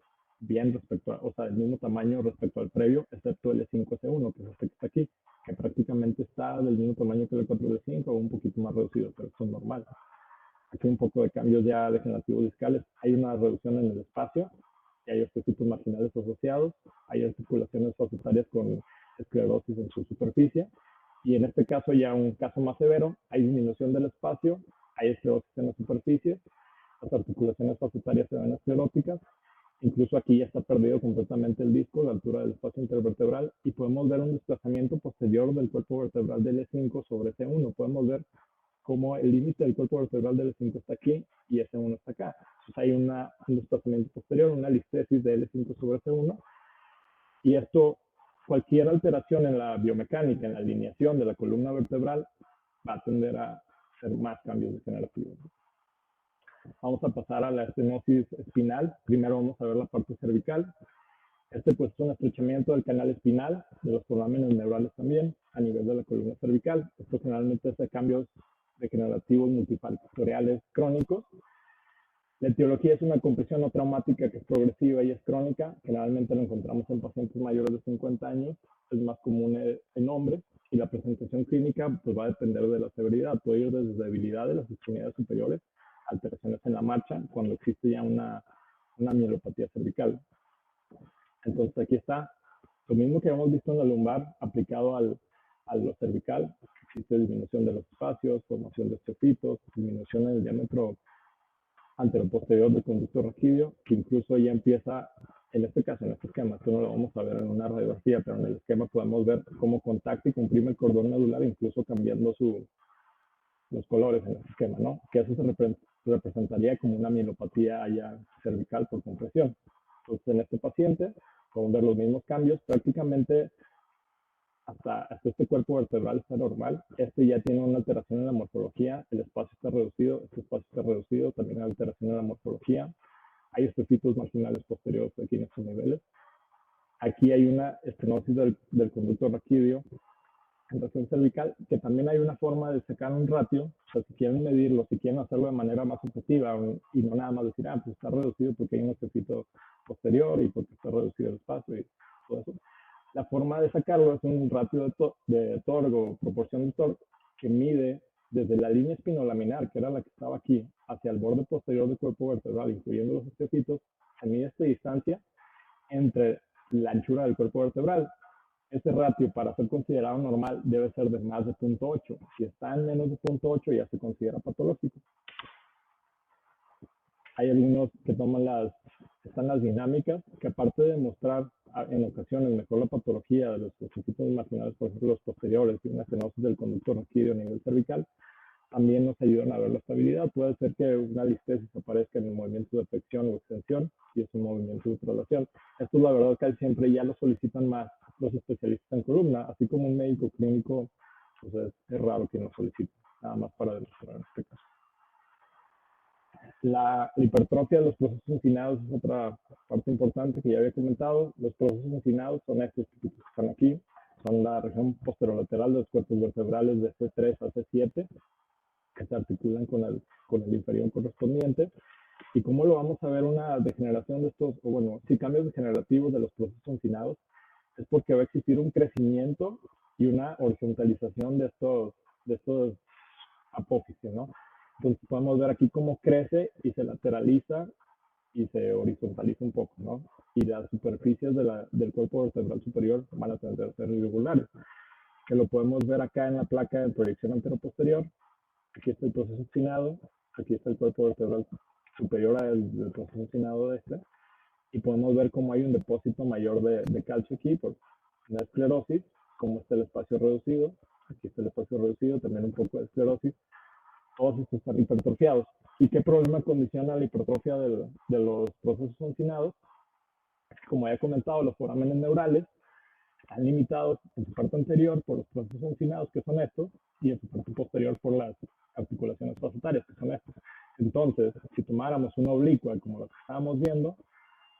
bien respecto a, o sea, el mismo tamaño respecto al previo, excepto el E5-C1, que es este que está aquí, que prácticamente está del mismo tamaño que el 4D5 o un poquito más reducido, pero eso es normal. Aquí un poco de cambios ya degenerativos discales. Hay una reducción en el espacio, y hay osteocitos marginales asociados, hay articulaciones fascietarias con esclerosis en su superficie, y en este caso, ya un caso más severo, hay disminución del espacio, hay esclerosis en la superficie, las articulaciones fascietarias se ven escleróticas, incluso aquí ya está perdido completamente el disco, la altura del espacio intervertebral, y podemos ver un desplazamiento posterior del cuerpo vertebral del E5 sobre C1. Podemos ver cómo el límite del cuerpo vertebral del E5 está aquí y S1 está acá. Entonces hay un desplazamiento posterior, una listesis de L5 sobre C1, y esto, cualquier alteración en la biomecánica, en la alineación de la columna vertebral, va a tender a hacer más cambios degenerativos. Vamos a pasar a la estenosis espinal. Primero vamos a ver la parte cervical. Pues es un estrechamiento del canal espinal, de los forámenes neurales también, a nivel de la columna cervical. Esto generalmente es de cambios degenerativos multifactoriales crónicos. La etiología es una compresión no traumática que es progresiva y es crónica. Generalmente lo encontramos en pacientes mayores de 50 años. Es más común en hombres. Y la presentación clínica pues, va a depender de la severidad. Puede ir desde debilidad de las extremidades superiores, alteraciones en la marcha, cuando existe ya una mielopatía cervical. Entonces aquí está lo mismo que hemos visto en la lumbar aplicado a lo cervical. Existe disminución de los espacios, formación de osteocitos, disminución en el diámetro anteroposterior del conducto raquídeo, que incluso ya empieza, en este caso, en este esquema, esto no lo vamos a ver en una radiografía, pero en el esquema podemos ver cómo contacta y comprime el cordón medular, incluso cambiando los colores en el esquema, ¿no? Que eso se representaría como una mielopatía allá cervical por compresión. Entonces, en este paciente, podemos ver los mismos cambios, prácticamente hasta este cuerpo vertebral está normal. Este ya tiene una alteración en la morfología, el espacio está reducido, este espacio está reducido, también hay alteración en la morfología. Hay osteocitos marginales posteriores aquí en estos niveles. Aquí hay una estenosis del conducto raquídeo en región cervical, que también hay una forma de sacar un ratio, o sea, si quieren medirlo, si quieren hacerlo de manera más objetiva y no nada más decir, pues está reducido porque hay un osteocito posterior y porque está reducido el espacio y todo eso. La forma de sacarlo es un ratio de torgo, proporción de torgo, que mide desde la línea espinolaminar, que era la que estaba aquí, hacia el borde posterior del cuerpo vertebral, incluyendo los osteocitos, se mide esta distancia entre la anchura del cuerpo vertebral. Este ratio, para ser considerado normal, debe ser de más de 0.8. Si está en menos de 0.8, ya se considera patológico. Hay algunos que están las dinámicas, que aparte de mostrar en ocasiones mejor la patología de los osteocitos marginales, por ejemplo los posteriores, y una estenosis del conducto raquídeo a nivel cervical, también nos ayudan a ver la estabilidad. Puede ser que una listesis aparezca en el movimiento de flexión o extensión, y es un movimiento de traslación. Esto es la verdad que siempre ya lo solicitan más los especialistas en columna, así como un médico clínico, pues es raro que lo solicite, nada más para demostrar en este caso. La hipertrofia de los procesos encinados es otra parte importante que ya había comentado. Los procesos encinados son estos que están aquí, son la región posterolateral de los cuerpos vertebrales de C3 a C7, que se articulan con el inferior correspondiente. ¿Y cómo lo vamos a ver una degeneración de estos, o bueno, sí, cambios degenerativos de los procesos encinados? Es porque va a existir un crecimiento y una horizontalización de estos apófisis, ¿no? Entonces podemos ver aquí cómo crece y se lateraliza y se horizontaliza un poco, ¿no? Y las superficies del cuerpo vertebral superior van a tender a ser irregulares, que lo podemos ver acá en la placa de proyección anteroposterior. Aquí está el proceso enchinado, aquí está el cuerpo vertebral superior al proceso enchinado de este, y podemos ver cómo hay un depósito mayor de calcio aquí por una esclerosis, cómo está el espacio reducido, aquí está el espacio reducido, también un poco de esclerosis. Todos estos están hipertrofiados. ¿Y qué problema condiciona la hipertrofia de los procesos encinados? Como ya he comentado, los forámenes neurales están limitados en su parte anterior por los procesos encinados, que son estos, y en su parte posterior por las articulaciones fascietarias, que son estas. Entonces, si tomáramos una oblicua, como lo que estábamos viendo,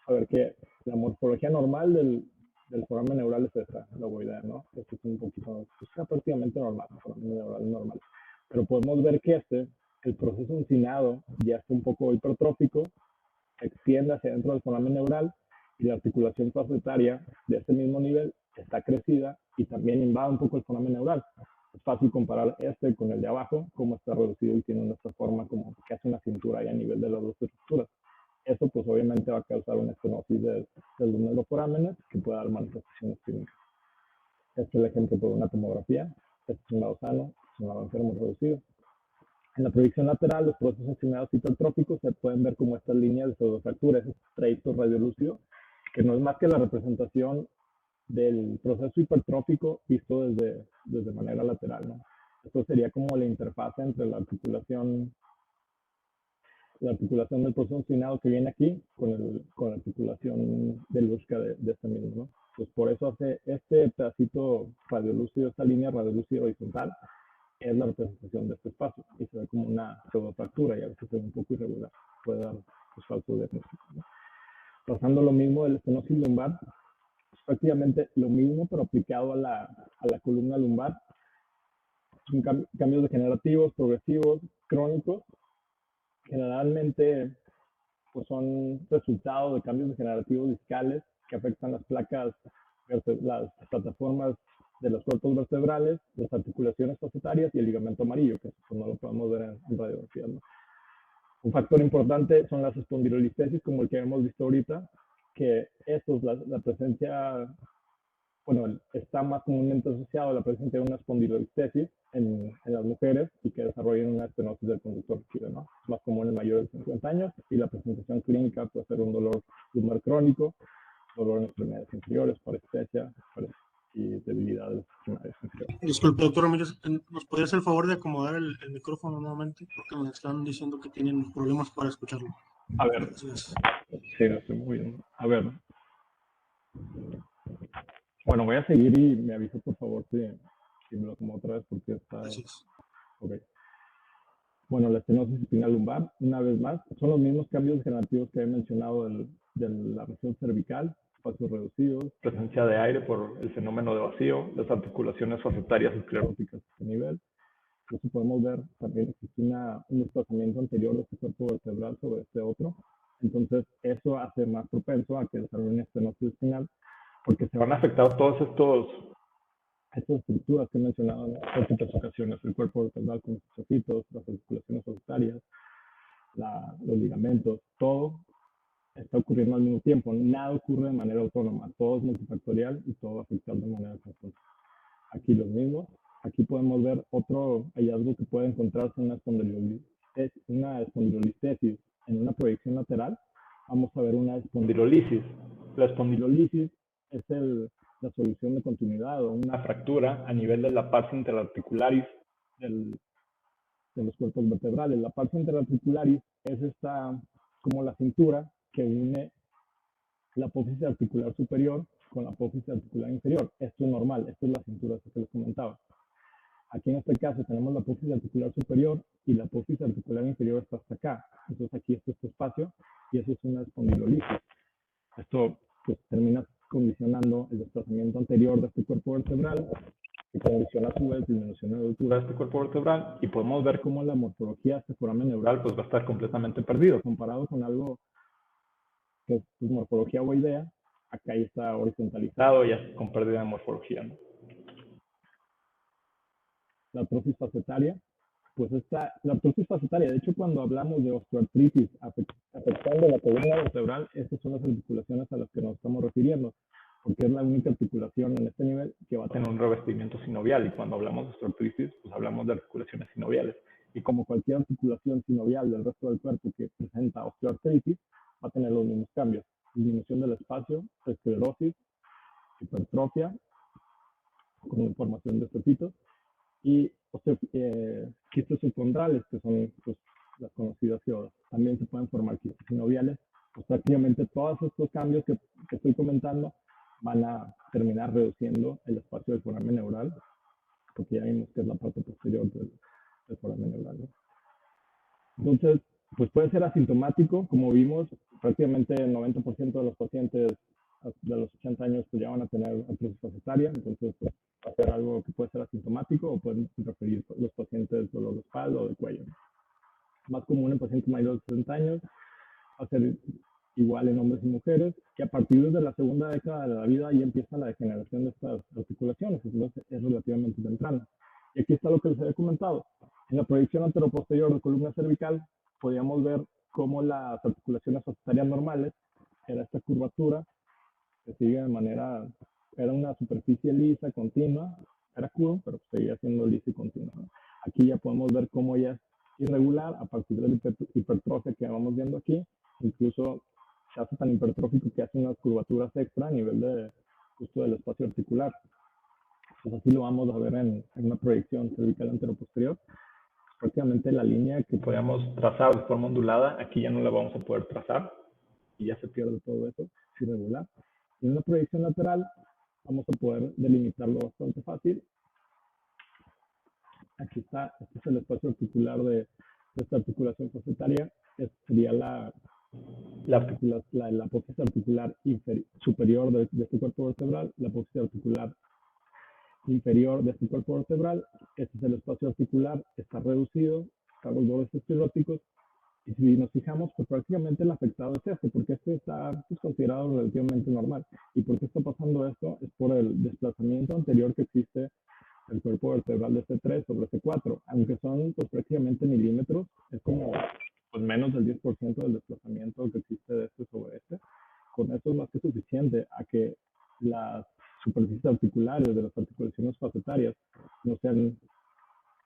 a ver que la morfología normal del foramen neural es esta, la ovoidea, ¿no? Esto es un poquito, está prácticamente normal, el foramen neural es normal. Pero podemos ver que este el proceso uncinado ya está un poco hipertrófico, se extiende hacia dentro del foramen neural y la articulación facetaria de este mismo nivel está crecida y también invade un poco el foramen neural. Es fácil comparar este con el de abajo, cómo está reducido y tiene esta forma como que hace una cintura ahí a nivel de las dos estructuras. Eso pues obviamente va a causar una estenosis de los neuroforámenes que puede dar manifestaciones clínicas. Este es el ejemplo por una tomografía. Este es un lado sano, es un lado enfermo reducido. En la proyección lateral, los procesos asignados hipertróficos se pueden ver como estas líneas de pseudofractura, ese trayecto radiolúcido, que no es más que la representación del proceso hipertrófico visto desde manera lateral, ¿no? Esto sería como la interfaz entre la articulación del proceso inclinado que viene aquí con la articulación del Luschka de este mismo, ¿no? Pues por eso hace este pedacito radiolúcido, esta línea radiolúcida horizontal, es la representación de este espacio y se ve como una pseudofractura y a veces se ve un poco irregular, puede dar pues, falso diagnóstico, ¿no? Pasando lo mismo del estenosis lumbar, es prácticamente lo mismo pero aplicado a la columna lumbar. Son cambios degenerativos, progresivos, crónicos. Generalmente pues son resultado de cambios degenerativos discales que afectan las placas, las plataformas de los cuerpos vertebrales, las articulaciones facetarias y el ligamento amarillo, que pues, no lo podemos ver en radiografía, ¿no? Un factor importante son las espondilolistesis, como el que hemos visto ahorita, que esto es la presencia, bueno, está más comúnmente asociado a la presencia de una espondilolistesis en las mujeres y que desarrollan una estenosis del conductor rígido, ¿no? Es más común en mayores de 50 años y la presentación clínica puede ser un dolor lumbar crónico, dolor en extremidades inferiores, parestesia y debilidad de las extremidades inferiores. Disculpe, doctor Ramírez, ¿nos podría hacer el favor de acomodar el micrófono nuevamente? Porque me están diciendo que tienen problemas para escucharlo. A ver, Gracias. sí, lo estoy moviendo. A ver. Bueno, voy a seguir y me aviso por favor si me lo acomodo otra vez porque está... Gracias. Ok. Bueno, la estenosis espinal lumbar, una vez más, son los mismos cambios degenerativos que he mencionado de la región cervical, espacios reducidos, presencia de aire por el fenómeno de vacío, las articulaciones facetarias escleróticas a este nivel. Eso podemos ver también existe un desplazamiento anterior de este cuerpo vertebral sobre este otro. Entonces, eso hace más propenso a que desarrolle una estenosis espinal porque se van a afectar todos estas estructuras que he mencionado en múltiples ocasiones, el cuerpo vertebral con sus ojitos, las articulaciones facetarias, los ligamentos, todo está ocurriendo al mismo tiempo, nada ocurre de manera autónoma, todo es multifactorial y todo va a afectar de manera conjunta. Aquí los mismos, aquí podemos ver otro hallazgo que puede encontrarse en una espondilolistesis en una proyección lateral. Vamos a ver una espondilolisis. La espondilolisis es la solución de continuidad o una fractura a nivel de la pars interarticularis de los cuerpos vertebrales. La pars interarticularis es como la cintura que une la apófisis articular superior con la apófisis articular inferior. Esto es normal, esto es la cintura que les comentaba. Aquí en este caso tenemos la apófisis articular superior y la apófisis articular inferior está hasta acá. Entonces aquí está este espacio y eso es una espondilolisis. Esto pues, termina condicionando el desplazamiento anterior de este cuerpo vertebral, que condiciona a su vez disminución de la altura de este cuerpo vertebral y podemos ver cómo la morfología de este foramen neural pues, va a estar completamente perdido comparado con algo que es morfología ovoidea. Acá ya está horizontalizado y con pérdida de morfología, ¿no? La artrosis facetaria, pues la artrosis facetaria, de hecho cuando hablamos de osteoartritis afectando la columna vertebral, estas son las articulaciones a las que nos estamos refiriendo, porque es la única articulación en este nivel que va a tener un revestimiento sinovial, y cuando hablamos de osteoartritis, pues hablamos de articulaciones sinoviales, y como cualquier articulación sinovial del resto del cuerpo que presenta osteoartritis, va a tener los mismos cambios: disminución del espacio, esclerosis, hipertrofia, con formación de osteocitos, y quistes subcondrales, que son pues, las conocidas geodas. También se pueden formar quistes sinoviales. Pues, prácticamente todos estos cambios que estoy comentando van a terminar reduciendo el espacio del foramen neural, porque ya vimos que es la parte posterior del foramen neural, ¿no? Entonces, pues puede ser asintomático, como vimos, prácticamente el 90% de los pacientes de los 80 años pues ya van a tener artrosis facetaria, entonces pues, va a ser algo que puede ser asintomático o pueden referir los pacientes dolor de espalda o de cuello. más común en pacientes mayores de 60 años, va a ser igual en hombres y mujeres, que a partir de la segunda década de la vida ya empieza la degeneración de estas articulaciones, entonces es relativamente temprana. Y aquí está lo que les había comentado. En la proyección anteroposterior de columna cervical podíamos ver cómo las articulaciones facetarias normales era esta curvatura que sigue de manera, era una superficie lisa, continua, era curvo, pero seguía siendo lisa y continua, ¿no? Aquí ya podemos ver cómo ya es irregular a partir de la hipertrofia que vamos viendo aquí, incluso se hace tan hipertrófico que hace unas curvaturas extra a nivel de justo del espacio articular. Pues así lo vamos a ver en una proyección cervical anteroposterior. Prácticamente la línea que podíamos trazar de forma ondulada, aquí ya no la vamos a poder trazar y ya se pierde todo eso, es irregular. En una proyección lateral vamos a poder delimitarlo bastante fácil. Aquí está, este es el espacio articular de esta articulación facetaria. Esta sería la apófisis articular superior de este cuerpo vertebral, la apófisis articular inferior de este cuerpo vertebral. Este es el espacio articular, está reducido, están los bordes escleróticos. Y si nos fijamos, pues prácticamente el afectado es este, porque este está pues, considerado relativamente normal. ¿Y por qué está pasando esto? Es por el desplazamiento anterior que existe del cuerpo vertebral de C3 sobre C4. Aunque son pues, prácticamente milímetros, es como pues, menos del 10% del desplazamiento que existe de este sobre este. Con esto es más que suficiente a que las superficies articulares de las articulaciones facetarias no sean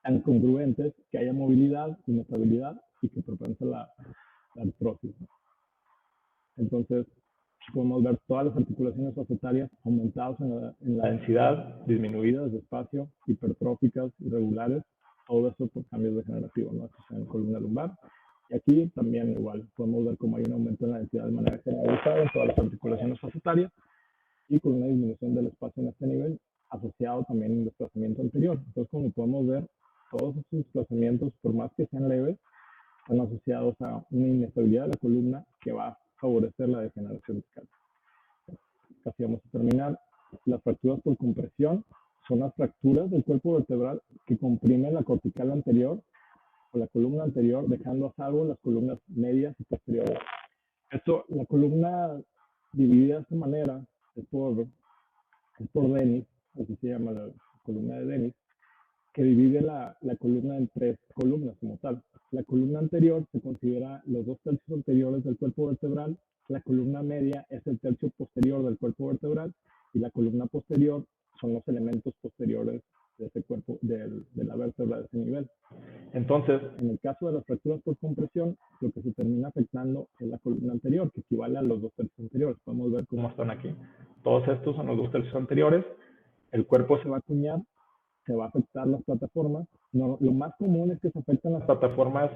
tan congruentes, que haya movilidad y notabilidad y que propensa la artrosis. Entonces, podemos ver todas las articulaciones facetarias aumentadas en la densidad, disminuidas de espacio, hipertróficas, irregulares, todo eso por cambios degenerativos, ¿no? Esto en columna lumbar. Y aquí también igual, podemos ver cómo hay un aumento en la densidad de manera generalizada en todas las articulaciones facetarias y con una disminución del espacio en este nivel, asociado también a un desplazamiento anterior. Entonces, como podemos ver, todos estos desplazamientos, por más que sean leves, están asociados a una inestabilidad de la columna que va a favorecer la degeneración discal. Así vamos a terminar. Las fracturas por compresión son las fracturas del cuerpo vertebral que comprimen la cortical anterior o la columna anterior, dejando a salvo las columnas medias y posteriores. Esto, la columna dividida de esta manera es por Dennis, así se llama la columna de Dennis, que divide la columna en tres columnas como tal. La columna anterior se considera los dos tercios anteriores del cuerpo vertebral, la columna media es el tercio posterior del cuerpo vertebral y la columna posterior son los elementos posteriores de ese cuerpo, de la vértebra de ese nivel. Entonces, en el caso de las fracturas por compresión, lo que se termina afectando es la columna anterior, que equivale a los dos tercios anteriores. Podemos ver cómo están aquí. Todos estos son los dos tercios anteriores. El cuerpo se va a acuñar, se va a afectar las plataformas. No, lo más común es que se afecten las plataformas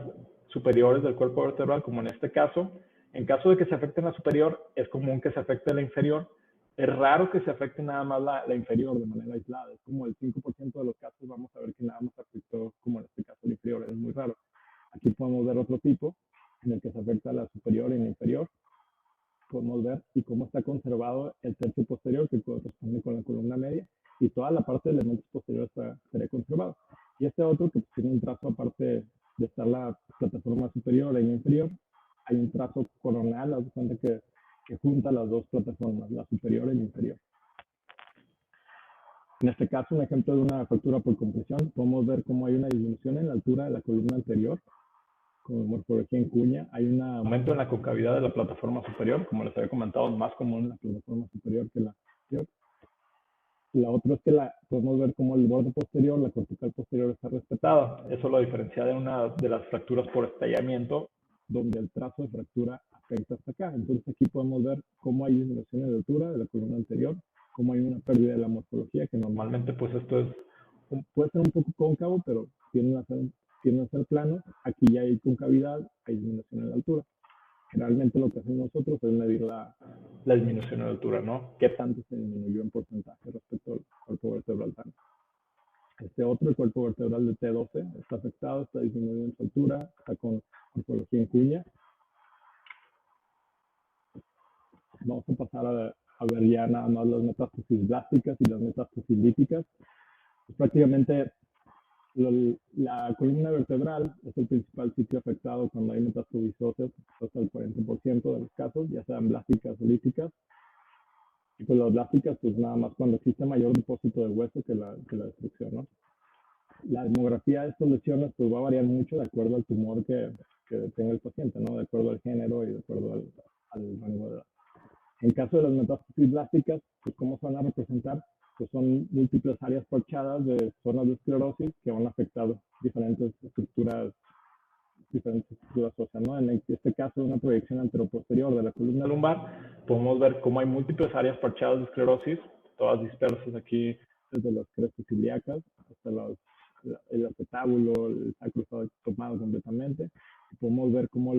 superiores del cuerpo vertebral, como en este caso. En caso de que se afecte la superior, es común que se afecte la inferior. Es raro que se afecte nada más la inferior de manera aislada. Es como el 5% de los casos vamos a ver que nada más afectó, como en este caso, la inferior. Es muy raro. Aquí podemos ver otro tipo en el que se afecta la superior y la inferior. Podemos ver y cómo está conservado el tercio posterior que corresponde con la columna media y toda la parte de elementos posteriores estaría conservado. Y este otro que tiene un trazo aparte de estar la plataforma superior e inferior, hay un trazo coronal, haz de cuenta que junta las dos plataformas, la superior y la inferior. En este caso, un ejemplo de una fractura por compresión, podemos ver cómo hay una disminución en la altura de la columna anterior, como morfología en cuña. Hay un aumento en la concavidad de la plataforma superior, como les había comentado, más común en la plataforma superior que la inferior. La otra es que podemos ver cómo el borde posterior, la cortical posterior, está respetada. Eso lo diferencia de una de las fracturas por estallamiento, donde el trazo de fractura afecta hasta acá. Entonces aquí podemos ver cómo hay disminución de altura de la columna anterior, cómo hay una pérdida de la morfología, que normalmente pues esto puede ser un poco cóncavo, pero tienden a ser planos. Aquí ya hay concavidad, hay disminución en la altura. Generalmente lo que hacemos nosotros es medir la disminución en altura, ¿no? ¿Qué tanto se disminuyó en porcentaje respecto al cuerpo vertebral plano? Este otro, el cuerpo vertebral de T12, está afectado, está disminuido en su altura, está con morfología en cuña. Vamos a pasar a ver ya nada más las metástasis blásticas y las metástasis líticas. Pues prácticamente La columna vertebral es el principal sitio afectado cuando hay metástasis óseas, hasta el 40% de los casos, ya sean blásticas o líticas. Y pues las blásticas, pues nada más cuando existe mayor depósito de hueso que la destrucción, ¿no? La demografía de estas lesiones pues va a variar mucho de acuerdo al tumor que tenga el paciente, ¿no? De acuerdo al género y de acuerdo al rango de edad. En caso de las metástasis blásticas, pues ¿cómo se van a representar? Pues son múltiples áreas parchadas de zonas de esclerosis que van a afectar diferentes estructuras óseas, ¿no? En este caso, una proyección anteroposterior de la columna lumbar, podemos ver cómo hay múltiples áreas parchadas de esclerosis, todas dispersas aquí, desde las crestas ilíacas hasta el acetábulo, el sacro está tomado completamente. Y podemos ver cómo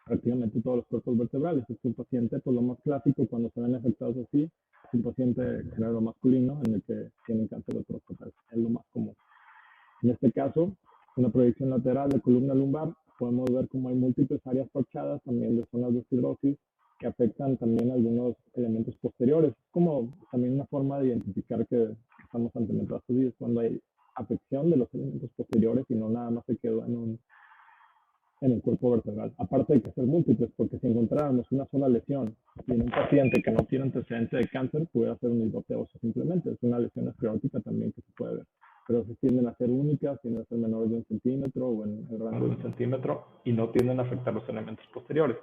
prácticamente todos los cuerpos vertebrales. Es un paciente, pues lo más clásico cuando se ven afectados así, es un paciente género masculino en el que tienen cáncer de próstata. Es lo más común. En este caso, una proyección lateral de columna lumbar, podemos ver cómo hay múltiples áreas parchadas también de zonas de esclerosis que afectan también algunos elementos posteriores. Es como también una forma de identificar que estamos ante metástasis cuando hay afección de los elementos posteriores y no nada más se quedó en el cuerpo vertebral. Aparte de que ser múltiples, porque si encontráramos una sola lesión en un paciente que no tiene antecedente de cáncer, puede ser un islote óseo simplemente. Es una lesión esclerótica también que se puede ver. Pero se tienden a ser únicas, tienden a ser menores de 1 centímetro o en el rango de 1 centímetro y no tienden a afectar los elementos posteriores.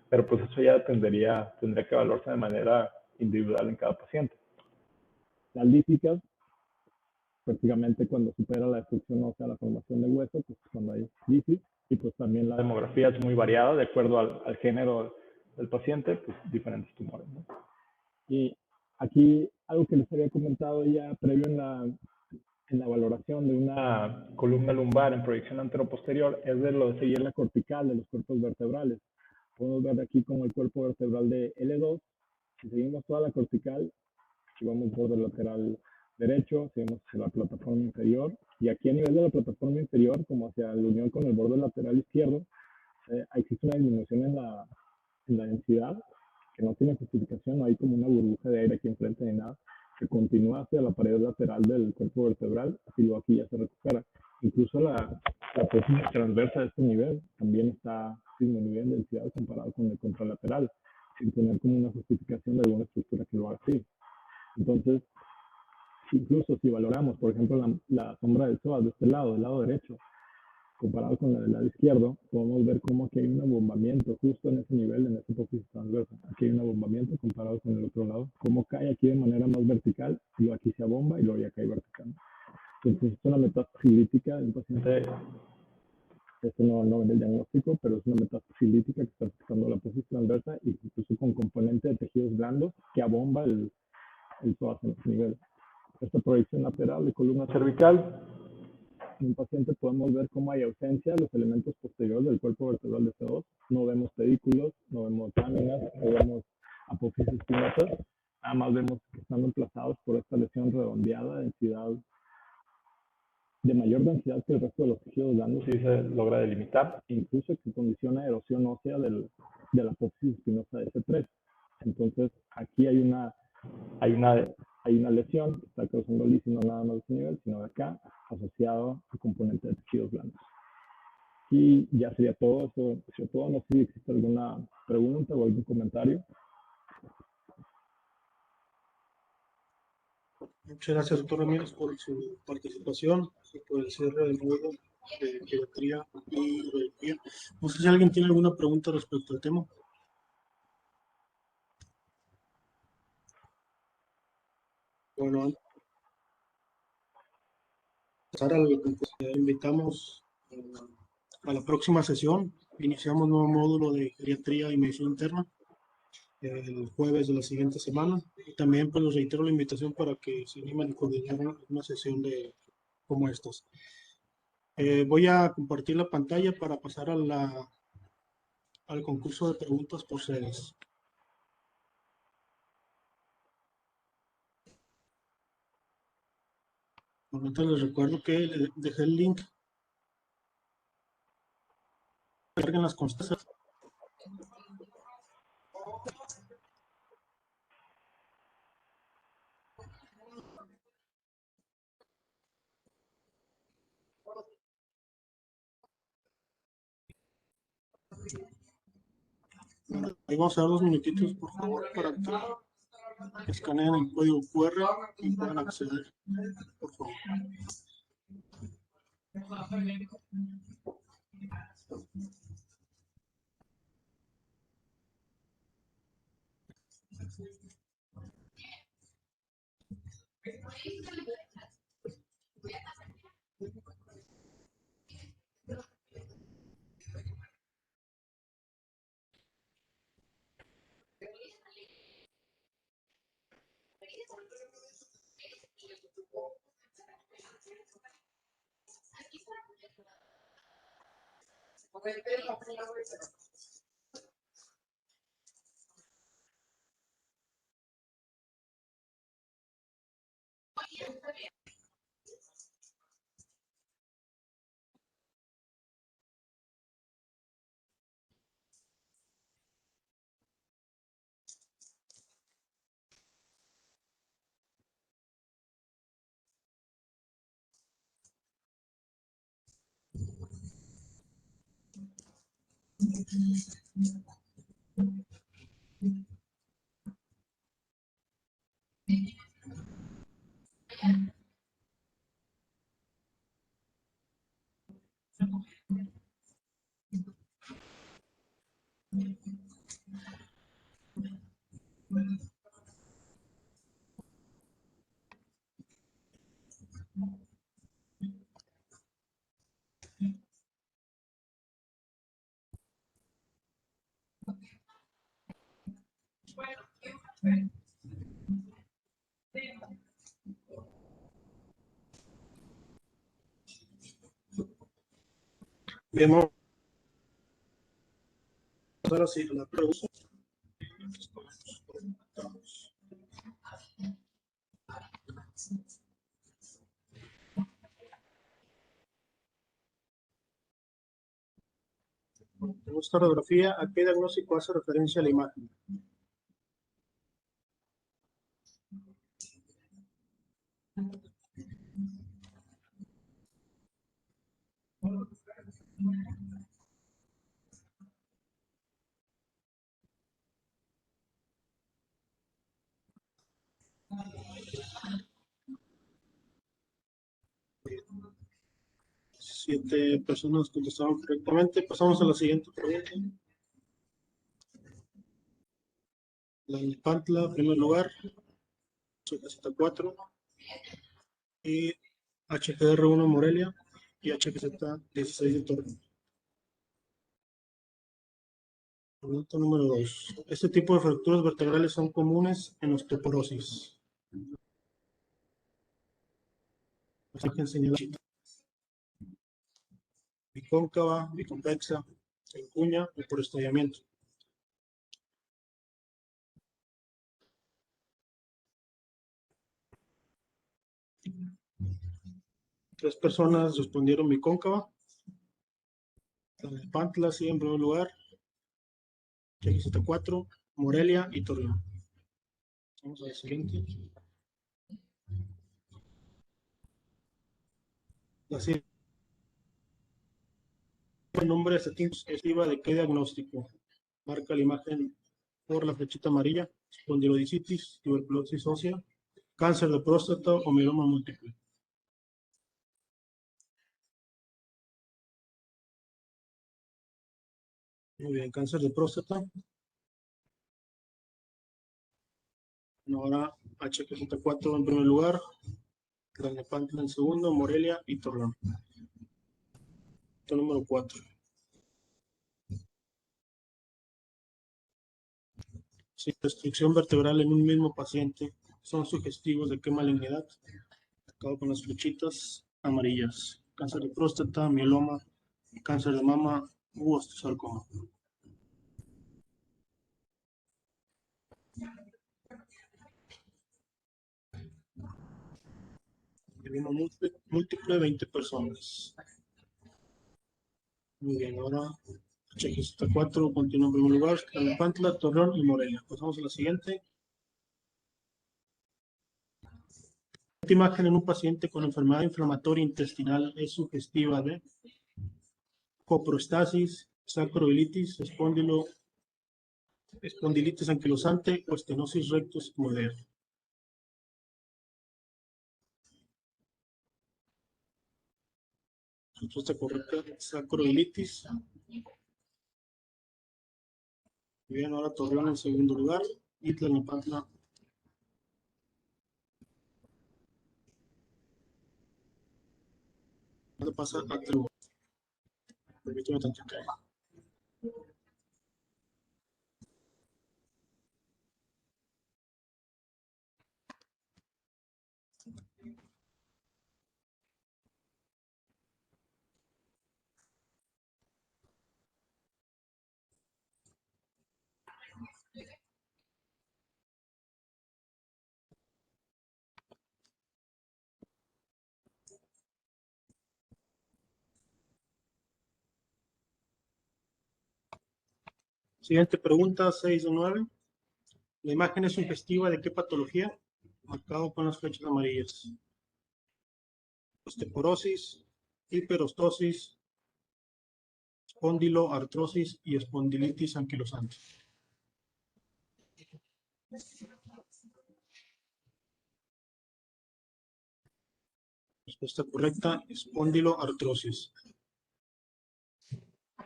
Pero pues eso ya tendría que evaluarse de manera individual en cada paciente. Las líticas, prácticamente cuando supera la destrucción ósea, la formación de hueso, pues cuando hay lisis, y pues también la demografía es muy variada de acuerdo al género del paciente, pues diferentes tumores, ¿no? Y aquí algo que les había comentado ya previo en la valoración de una columna lumbar en proyección anteroposterior es de lo de seguir la cortical de los cuerpos vertebrales. Podemos ver aquí como el cuerpo vertebral de L2, si seguimos toda la cortical, aquí vamos borde lateral derecho, seguimos hacia la plataforma inferior, y aquí a nivel de la plataforma inferior, como hacia la unión con el borde lateral izquierdo, existe una disminución en la densidad, que no tiene justificación, no hay como una burbuja de aire aquí enfrente de nada, que continúa hacia la pared lateral del cuerpo vertebral, y luego aquí ya se recupera. Incluso la apófisis transversa de este nivel también está disminuida en densidad comparado con el contralateral, sin tener como una justificación de alguna estructura que lo haga así. Entonces, incluso si valoramos, por ejemplo, la sombra del psoas de este lado, del lado derecho, comparado con la del lado izquierdo, podemos ver cómo aquí hay un abombamiento justo en ese nivel, en ese apófisis transversa. Aquí hay un abombamiento comparado con el otro lado, cómo cae aquí de manera más vertical, y luego aquí se abomba y luego ya cae vertical. Entonces, es una metástasis lítica de un paciente, esto no ven el diagnóstico, pero es una metástasis lítica que está afectando la apófisis transversa y incluso con componente de tejidos blandos que abomba el psoas en ese nivel. Esta proyección lateral de columna cervical, en un paciente podemos ver cómo hay ausencia de los elementos posteriores del cuerpo vertebral de C2. No vemos pedículos, no vemos láminas, no vemos apófisis espinosas. Nada más vemos que están emplazados por esta lesión redondeada de mayor densidad que el resto de los tejidos blandos, y se logra delimitar, incluso que condiciona erosión ósea de la apófisis espinosa de C3. Entonces, aquí hay una lesión que está causando lisis no nada más de este nivel, sino de acá, asociado al componente de tejidos blandos. Y ya sería todo. Eso sería todo. No sé si existe alguna pregunta o algún comentario. Muchas gracias, doctor Ramírez, por su participación y por el cierre del módulo de pediatría y urología. No sé si alguien tiene alguna pregunta respecto al tema. Bueno, invitamos a la próxima sesión. Iniciamos un nuevo módulo de geriatría y medicina interna el jueves de la siguiente semana. Y también pues les reitero la invitación para que se animen a coordinar una sesión como estas. Voy a compartir la pantalla para pasar al concurso de preguntas por sedes. Ahorita les recuerdo que les dejé el link. Carguen las constancias. Ahí vamos a dar 2 minutitos, por favor, para que escaneen el código QR y puedan acceder, por favor. Bien, vamos a pasar así a la pregunta. En esta radiografía, ¿a qué diagnóstico hace referencia la imagen? Siete personas contestaron correctamente. Pasamos a la siguiente pregunta. La Nepantla, primer lugar, Z4, y HGR1 Morelia y HGZ16 de Torreón. Pregunta número 2. Este tipo de fracturas vertebrales son comunes en osteoporosis. Así que enseñar bicóncava, biconvexa, en cuña y por estallamiento. Tres personas respondieron bicóncava. La Nepantla sigue en primer lugar. HGZ4, Morelia y Torreón. Vamos a la siguiente. La siguiente. El nombre de este tipo es de qué diagnóstico. Marca la imagen por la flechita amarilla. Espondilodicitis, tuberculosis ósea, cáncer de próstata o mieloma múltiple. Muy bien, cáncer de próstata. Ahora HGZ4 en primer lugar, la Nepantla en segundo, Morelia y Torreón. Número 4. Si restricción vertebral en un mismo paciente son sugestivos de qué malignidad. Acabo con las flechitas amarillas. Cáncer de próstata, mieloma, cáncer de mama u osteosarcoma. Mieloma múltiple, 20 personas. Muy bien, ahora HGZ4 continúa en primer lugar, Nepantla, Torreón y Morelia. Pasamos a la siguiente. Esta imagen en un paciente con enfermedad inflamatoria intestinal es sugestiva de coprostasis, sacroiliitis, espondilitis anquilosante o estenosis rectus modera. Respuesta correcta, sacroiliitis. Bien, ahora Torreón en segundo lugar y Tlalnepantla. ¿Qué pasa a Tlalnepantla? Permíteme tantito. Siguiente pregunta, 6 de 9. La imagen es sugestiva de qué patología? Marcado con las flechas amarillas. Osteoporosis, hiperostosis, espondiloartrosis y espondilitis anquilosante. Respuesta correcta, espondiloartrosis.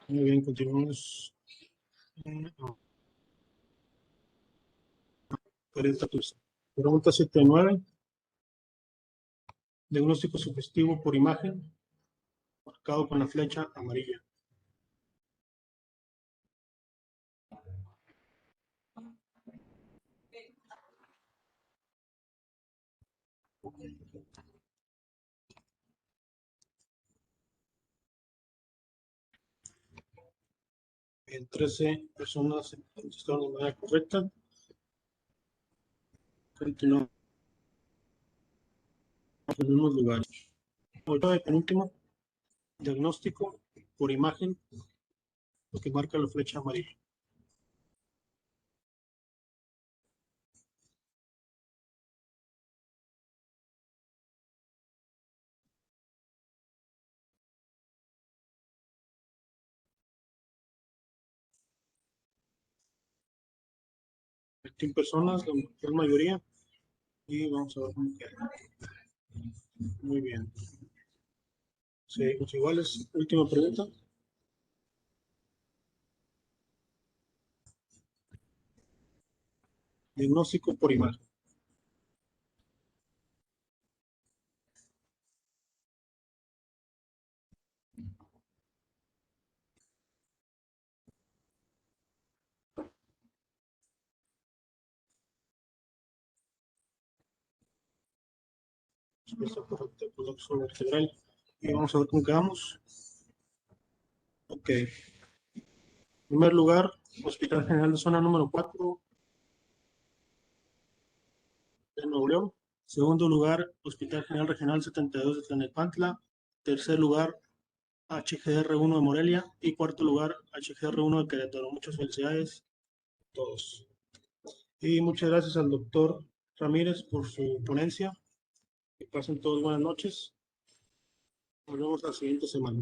Muy bien, continuamos. Pregunta 7 de 9. Diagnóstico sugestivo por imagen, marcado con la flecha amarilla. En 13 personas contestaron de manera correcta. Continuamos en los mismos lugares. El penúltimo, diagnóstico por imagen, lo que marca la flecha amarilla. Personas, la gran mayoría, y vamos a ver cómo queda. Muy bien. Seguimos iguales. Última pregunta. Diagnóstico por imagen. Respuesta correcta, colapso vertebral. Y vamos a ver cómo quedamos. Ok. En primer lugar, Hospital General de Zona número 4 de Nuevo León. Segundo lugar, Hospital General Regional 72 de Tlalnepantla. Tercer lugar, HGR1 de Morelia. Y cuarto lugar, HGR1 de Querétaro. Muchas felicidades a todos. Y muchas gracias al doctor Ramírez por su ponencia. Que pasen todos buenas noches. Nos vemos la siguiente semana.